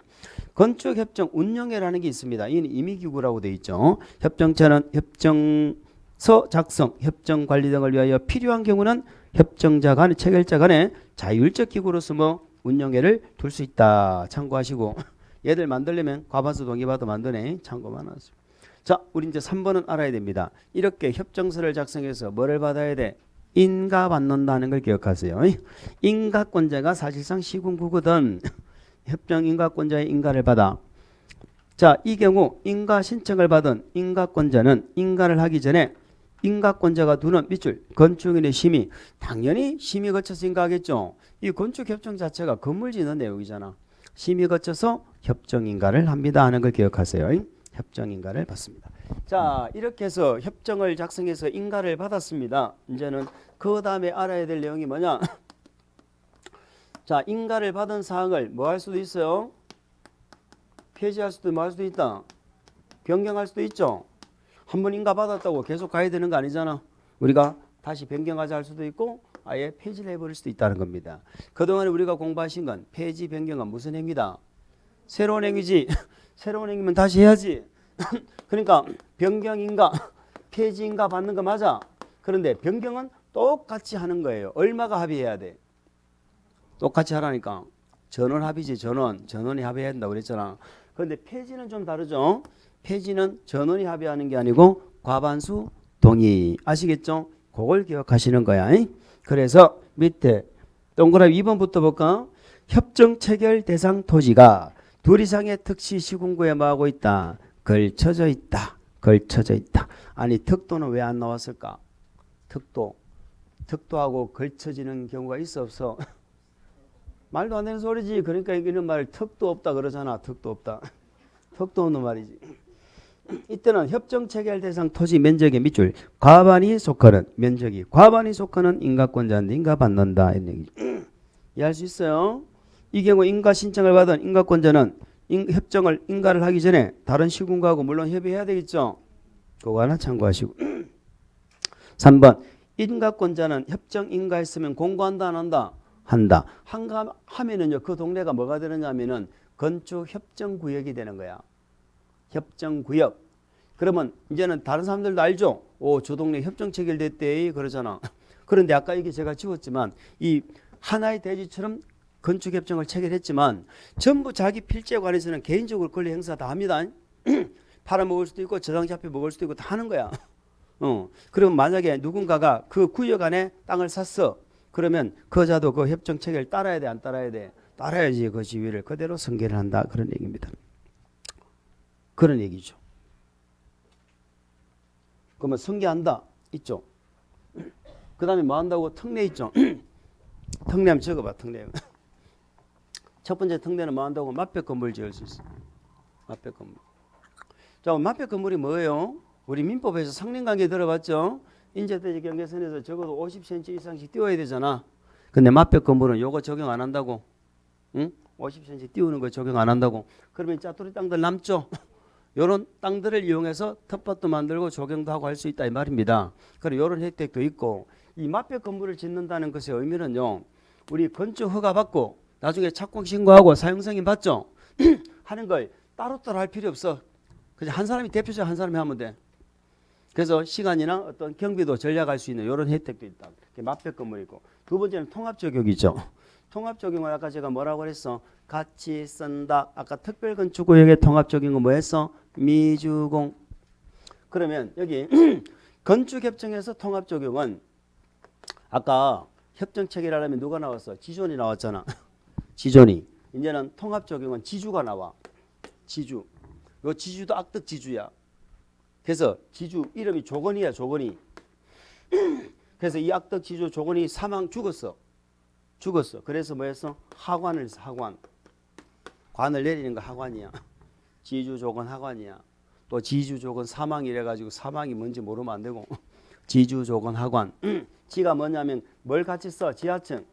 Speaker 1: 건축협정 운영회라는 게 있습니다. 이는 임의기구라고 돼 있죠. 협정체는 협정서 작성, 협정관리 등을 위하여 필요한 경우는 협정자 간, 체결자 간에 자율적 기구로서 뭐 운영회를 둘 수 있다. 참고하시고 얘들 만들려면 과반수 동의받아 만드네. 참고만 하세요. 자, 우리 이제 3번은 알아야 됩니다. 이렇게 협정서를 작성해서 뭐를 받아야 돼? 인가 받는다는 걸 기억하세요. 인가권자가 사실상 시군구거든. 협정 인가권자의 인가를 받아. 자, 이 경우 인가 신청을 받은 인가권자는 인가를 하기 전에 인가권자가 두는 밑줄 건축인의 심의. 당연히 심의 거쳐서 인가하겠죠. 이 건축협정 자체가 건물 짓는 내용이잖아. 심의 거쳐서 협정인가를 합니다 하는 걸 기억하세요. 협정인가를 받습니다. 자, 이렇게 해서 협정을 작성해서 인가를 받았습니다. 이제는 그 다음에 알아야 될 내용이 뭐냐? 자, 인가를 받은 사항을 뭐 할 수도 있어요? 폐지할 수도 뭐 할 수도 있다. 변경할 수도 있죠. 한 번 인가 받았다고 계속 가야 되는 거 아니잖아. 우리가 다시 변경하자 할 수도 있고 아예 폐지를 해버릴 수도 있다는 겁니다. 그동안에 우리가 공부하신 건 폐지 변경은 무슨 행위다? 새로운 행위지. 새로운 행위면 다시 해야지. 그러니까 변경인가 폐지인가 받는 거 맞아. 그런데 변경은 똑같이 하는 거예요. 얼마가 합의해야 돼? 똑같이 하라니까. 전원 합의지. 전원이 합의해야 된다고 그랬잖아. 그런데 폐지는 좀 다르죠. 폐지는 전원이 합의하는 게 아니고 과반수 동의. 아시겠죠? 그걸 기억하시는 거야. 그래서 밑에 동그라미 2번부터 볼까? 협정 체결 대상 토지가 둘 이상의 특시 시군구에 뭐하고 있다? 걸쳐져 있다. 걸쳐져 있다. 아니 특도는 왜 안 나왔을까? 특도하고 걸쳐지는 경우가 있어 없어? 말도 안 되는 소리지. 그러니까 이런 말 특도 없다 그러잖아. 특도 없다. 특도 없는 말이지. 이때는 협정 체결 대상 토지 면적의 밑줄 과반이 속하는 면적이 과반이 속하는 인가권자한테 인가받는다 이런 얘기죠. 이해할 수 있어요? 이 경우 인가 신청을 받은 인가권자는 협정을 인가를 하기 전에 다른 시군구하고 물론 협의해야 되겠죠. 그거 하나 참고하시고 3번 인가권자는 협정 인가했으면 공고한다 안 한다? 한다. 하면은요 그 동네가 뭐가 되느냐면은 건축 협정구역이 되는 거야. 협정구역. 그러면 이제는 다른 사람들도 알죠. 저 동네 협정 체결됐대 그러잖아. 그런데 아까 이게 제가 지웠지만 이 하나의 대지처럼 건축협정을 체결했지만 전부 자기 필지에 관해서는 개인적으로 권리 행사 다 합니다. 팔아먹을 수도 있고 저당자 앞에 먹을 수도 있고 다 하는 거야. 그러면 만약에 누군가가 그 구역 안에 땅을 샀어. 그러면 그자도 그 협정 체결 따라야 돼 안 따라야 돼? 따라야지. 그 지위를 그대로 승계를 한다. 그런 얘기입니다. 그런 얘기죠. 그러면 승계한다. 있죠. 그 다음에 뭐 한다고? 특례 있죠. 특례 한번 적어봐. 특례. 첫 번째 특례는 뭐 한다고? 맞벽 건물 지을 수 있어. 맞벽 건물. 자, 맞벽 건물이 뭐예요? 우리 민법에서 상린관계 들어봤죠? 인접대지 경계선에서 적어도 50cm 이상씩 띄워야 되잖아. 근데 맞벽 건물은 요거 적용 안 한다고. 응? 50cm 띄우는 거 적용 안 한다고. 그러면 짜투리 땅들 남죠? 요런 땅들을 이용해서 텃밭도 만들고 조경도 하고 할 수 있다 이 말입니다. 그리고 요런 혜택도 있고 이 맞벽 건물을 짓는다는 것의 의미는요. 우리 건축 허가 받고 나중에 착공 신고하고 사용 승인 받죠? 하는 걸 따로따로 할 필요 없어. 그냥 한 사람이 대표자 한 사람이 하면 돼. 그래서 시간이나 어떤 경비도 절약할 수 있는 이런 혜택도 있다. 맞벽 건물이고 두 번째는 통합 적용이죠. 통합 적용은 아까 제가 뭐라고 그랬어? 같이 쓴다. 아까 특별건축구역의 통합 적용은 뭐 했어? 미주공. 그러면 여기 건축협정에서 통합 적용은 아까 협정 체결하려면 누가 나왔어? 지존이 나왔잖아. 지존이. 이제는 통합 적용은 지주가 나와. 지주. 요 지주도 악덕 지주야. 그래서 지주 이름이 조건이야. 조건이. 그래서 이 악덕 지주 조건이 사망 죽었어. 그래서 뭐 했어? 하관을 했어. 하관. 관을 내리는 거 하관이야. 지주 조건 하관이야. 또 지주 조건 사망이래 가지고 사망이 뭔지 모르면 안 되고. 지주 조건 하관. 지가 뭐냐면 뭘 같이 써? 지하층.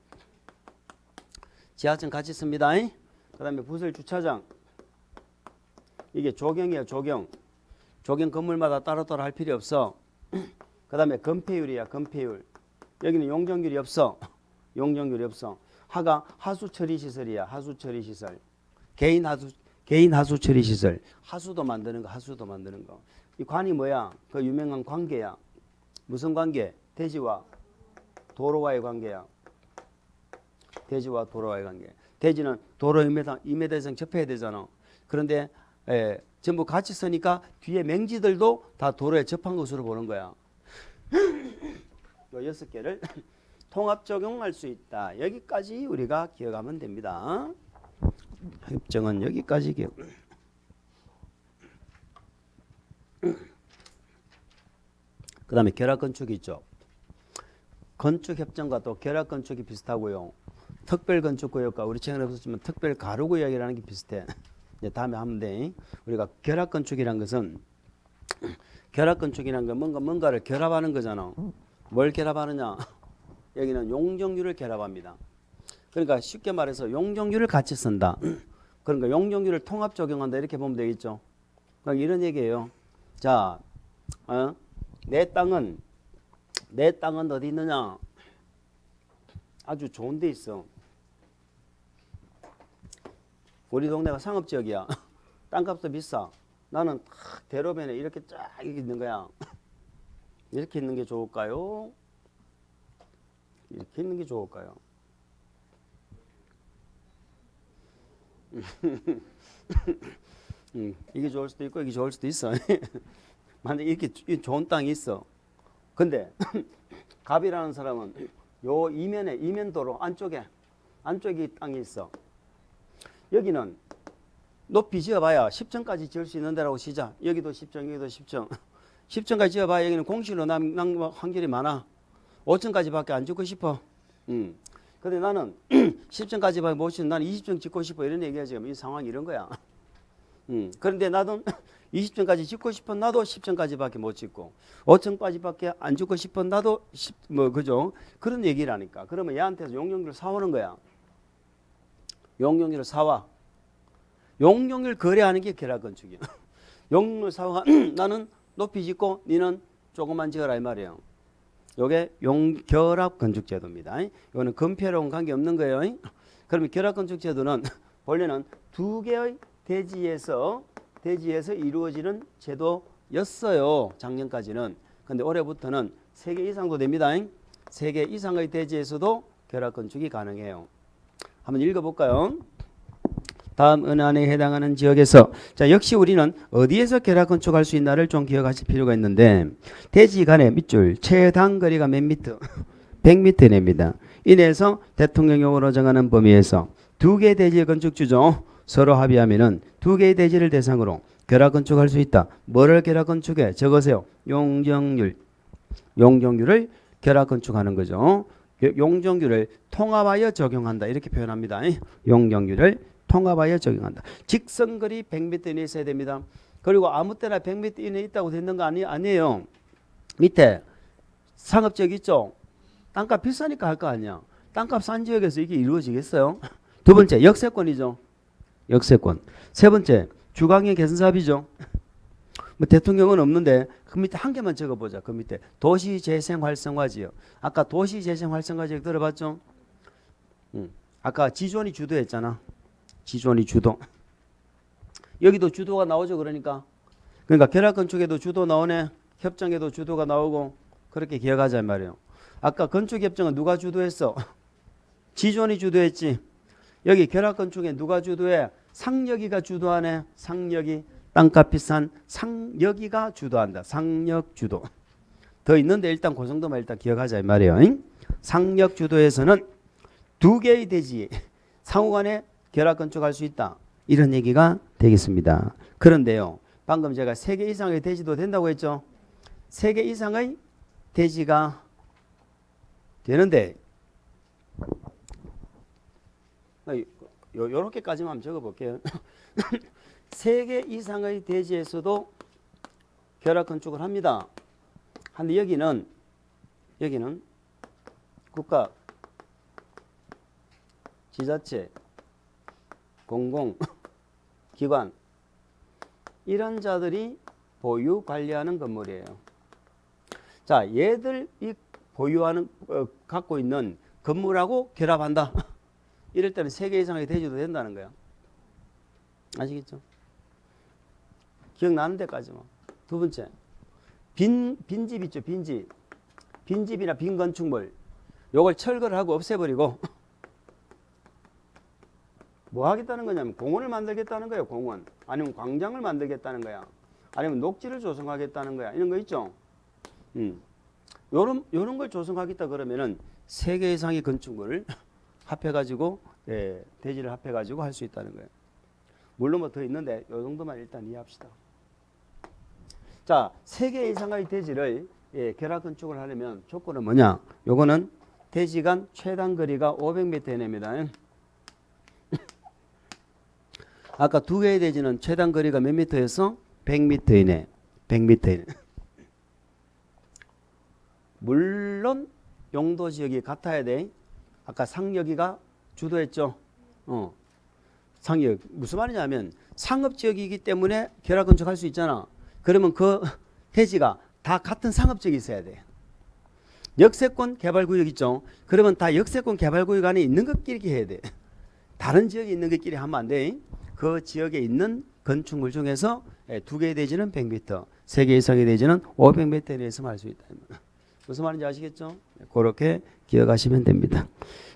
Speaker 1: 지하층 같이 씁니다. 그다음에 부설 주차장. 이게 조경이야. 조경. 조경 건물마다 따로따로 할 필요 없어. 그다음에 건폐율이야. 건폐율. 여기는 용적률이 없어. 용적률이 없어. 하가 하수 처리 시설이야. 하수 처리 시설. 개인 하수 처리 시설. 하수도 만드는 거. 이 관이 뭐야? 그 유명한 관계야. 무슨 관계? 대지와 도로와의 관계야. 대지와 도로와의 관계. 대지는 도로 2m 이상 접해야 되잖아. 그런데 전부 같이 쓰니까 뒤에 맹지들도 다 도로에 접한 것으로 보는 거야. 요 6개를 통합 적용할 수 있다. 여기까지 우리가 기억하면 됩니다. 협정은 여기까지 기억. 그 다음에 결합건축이 있죠. 건축협정과 또 결합건축이 비슷하고요. 특별건축구역과 우리 최근에 없었지만 특별가로구역이라는 게 비슷해. 이제 다음에 하면 돼. 우리가 결합건축이라는 것은 결합건축이라는 건 뭔가를 결합하는 거잖아. 뭘 결합하느냐? 여기는 용적률을 결합합니다. 그러니까 쉽게 말해서 용적률을 같이 쓴다. 그러니까 용적률을 통합 적용한다 이렇게 보면 되겠죠. 그러니까 이런 얘기예요. 자, 내 땅은 어디 있느냐? 아주 좋은 데 있어. 우리 동네가 상업지역이야. 땅값도 비싸. 나는 대로변에 이렇게 쫙 있는 거야. 이렇게 있는 게 좋을까요? 이렇게 있는 게 좋을까요? 이게 좋을 수도 있고 이게 좋을 수도 있어. 만약에 이렇게 좋은 땅이 있어. 근데 갑이라는 사람은 요 이면도로 안쪽에 땅이 있어. 여기는 높이 지어봐야 10층까지 지을 수 있는 데라고 치자. 여기도 10층, 여기도 10층. 10층까지 지어봐야 여기는 공실로 남 확률이 많아. 5층까지밖에 안 짓고 싶어. 근데 나는 10층까지밖에 못 짓는, 나는 20층 짓고 싶어. 이런 얘기야 지금. 이 상황이 이런 거야. 그런데 나도 20층까지 짓고 싶어. 나도 10층까지밖에 못 짓고 5층까지밖에 안 짓고 싶어. 나도 그죠? 그런 얘기라니까. 그러면 얘한테서 용적률을 사오는 거야. 용적률을 사와. 용적률 거래하는 게 결합건축이야. 용적률 사와. 나는 높이 짓고 니는 조금만 지어라 이 말이에요. 요게 결합건축제도입니다. 이거는 건폐로는 관계없는 거예요. 그러면 결합건축제도는 원래는 두 개의 대지에서 이루어지는 제도였어요. 작년까지는. 근데 올해부터는 3개 이상도 됩니다. 3개 이상의 대지에서도 결합건축이 가능해요. 한번 읽어볼까요? 다음 은안에 해당하는 지역에서, 자, 역시 우리는 어디에서 결합건축할 수 있나를 좀 기억하실 필요가 있는데, 대지 간의 밑줄 최단 거리가 몇 미터? 100m 냅니다. 이내에서 대통령령으로 정하는 범위에서 두 개의 대지의 건축주죠. 서로 합의하면은 두 개의 대지를 대상으로 결합건축할 수 있다. 뭐를 결합건축해? 적으세요. 용적률을 결합건축하는 거죠. 용적률을 통합하여 적용한다. 이렇게 표현합니다. 용적률을 통합하여 적용한다. 직선거리 100m 이내에 있어야 됩니다. 그리고 아무 때나 100m 이내에 있다고 되는 거 아니에요. 밑에 상업지역 있죠. 땅값 비싸니까 할 거 아니야. 땅값 싼 지역에서 이게 이루어지겠어요? 두 번째, 역세권이죠. 역세권. 세 번째, 주거환경 개선 사업이죠. 뭐 대통령은 없는데 그 밑에 한 개만 적어보자. 그 밑에 도시재생활성화지역. 아까 도시재생활성화지역 들어봤죠? 아까 지존이 주도했잖아. 지존이 주도. 여기도 주도가 나오죠. 그러니까 결합건축에도 주도 나오네. 협정에도 주도가 나오고. 그렇게 기억하자 말이에요. 아까 건축협정은 누가 주도했어? 지존이 주도했지. 여기 결합건축에 누가 주도해? 상여기가 주도하네. 상여기. 땅값 비싼 상여기가 주도한다. 상역 주도. 더 있는데 일단 그 정도만 일단 기억하자 이 말이에요. 상역 주도에서는 두 개의 대지 상호간에 결합건축할 수 있다. 이런 얘기가 되겠습니다. 그런데요. 방금 제가 3개 이상의 대지도 된다고 했죠. 3개 이상의 대지가 되는데 요렇게까지만 한번 적어볼게요. 3개 이상의 대지에서도 결합건축을 합니다. 근데 여기는 국가, 지자체, 공공기관 이런 자들이 보유 관리하는 건물이에요. 자, 얘들이 갖고 있는 건물하고 결합한다. 이럴 때는 3개 이상의 대지도 된다는 거야. 아시겠죠? 기억나는 데까지만. 두 번째, 빈집 있죠. 빈집이나 빈 건축물. 요걸 철거를 하고 없애버리고 뭐 하겠다는 거냐면 공원을 만들겠다는 거예요. 공원. 아니면 광장을 만들겠다는 거야. 아니면 녹지를 조성하겠다는 거야. 이런 거 있죠. 요런 걸 조성하겠다 그러면은 3개 이상의 건축물을 합해가지고 대지를 합해가지고 할 수 있다는 거예요. 물론 뭐 더 있는데 요 정도만 일단 이해합시다. 자, 3개 이상의 대지를 결합건축을 하려면 조건은 뭐냐? 요거는 대지 간 최단 거리가 500m 이내입니다. 아까 두 개의 대지는 최단 거리가 몇 미터였어? 100m 이내. 100m 이내. 물론 용도 지역이 같아야 돼. 아까 상여기가 주도했죠. 상여기. 무슨 말이냐면 상업지역이기 때문에 결합건축할 수 있잖아. 그러면 그 대지가 다 같은 상업지역에 있어야 돼. 역세권 개발구역 있죠. 그러면 다 역세권 개발구역 안에 있는 것끼리 해야 돼. 다른 지역에 있는 것끼리 하면 안 돼. 그 지역에 있는 건축물 중에서 2개의 대지는 100m, 3개 이상의 대지는 500m에 대해서 할 수 있다. 무슨 말인지 아시겠죠? 그렇게 기억하시면 됩니다.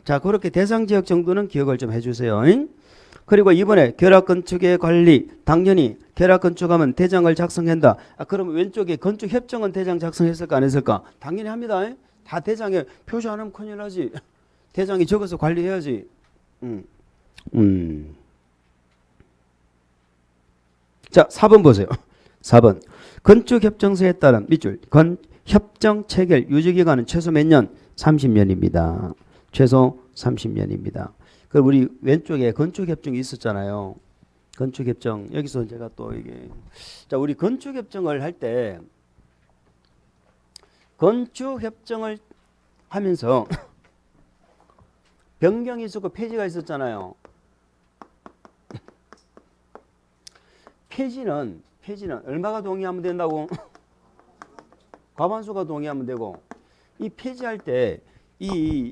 Speaker 1: 자, 그렇게 대상 지역 정도는 기억을 좀 해주세요. 그리고 이번에 결합건축의 관리, 당연히 결합건축하면 대장을 작성한다. 그러면 왼쪽에 건축협정은 대장 작성했을까 안 했을까? 당연히 합니다. 다 대장에 표시 안 하면 큰일 나지. 대장이 적어서 관리해야지. 자, 4번 보세요. 4번. 건축협정서에 따른 밑줄. 협정 체결 유지기간은 최소 몇 년? 30년입니다. 최소 30년입니다. 그럼 우리 왼쪽에 건축협정이 있었잖아요. 건축협정. 여기서 제가 또 이게. 자, 우리 건축협정을 할 때 건축협정을 하면서 변경이 있었고 폐지가 있었잖아요. 폐지는 얼마가 동의하면 된다고? 과반수가 동의하면 되고, 이 폐지할 때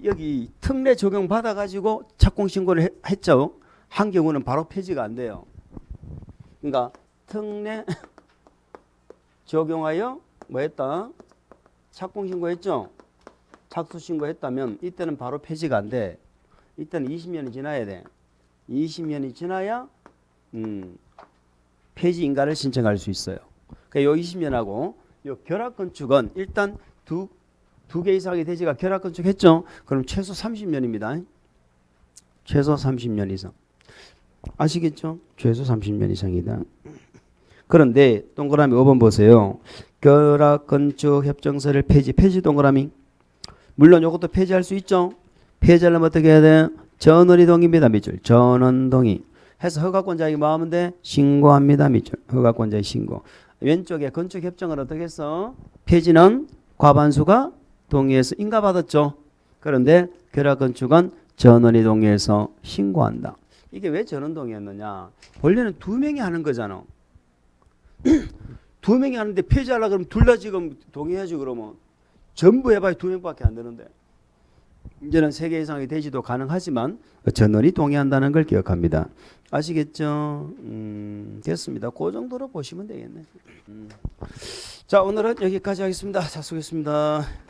Speaker 1: 여기 특례 적용 받아 가지고 착공 신고를 했죠. 한 경우는 바로 폐지가 안 돼요. 그러니까 특례 적용하여 뭐 했다? 착공 신고했죠. 착수 신고했다면 이때는 바로 폐지가 안 돼. 이때는 20년이 지나야 돼. 20년이 지나야 폐지 인가를 신청할 수 있어요. 그러니까 요 20년하고 요 결합건축은 일단 두 개 이상의 대지가 결합건축했죠. 그럼 최소 30년입니다. 최소 30년 이상. 아시겠죠? 최소 30년 이상이다. 그런데 동그라미 5번 보세요. 결합건축 협정서를 폐지 동그라미. 물론 이것도 폐지할 수 있죠. 폐지하려면 어떻게 해야 돼? 전원이 동의입니다. 밑줄. 전원 동의. 해서 허가권자에게 뭐 하면 돼? 신고합니다. 밑줄. 허가권자의 신고. 왼쪽에 건축협정을 어떻게 했어? 폐지는 과반수가 동의해서 인가받았죠. 그런데 결합건축은 전원이 동의해서 신고한다. 이게 왜 전원 동의했느냐? 원래는 2명이 하는 거잖아. 2명이 하는데 폐지하려고 그러면 둘 다 지금 동의해야지. 그러면 전부 해봐야 2명밖에 안 되는데. 이제는 3개 이상의 대지도 가능하지만 전원이 동의한다는 걸 기억합니다. 아시겠죠? 됐습니다. 그 정도로 보시면 되겠네. 자, 오늘은 여기까지 하겠습니다. 자, 수고했습니다.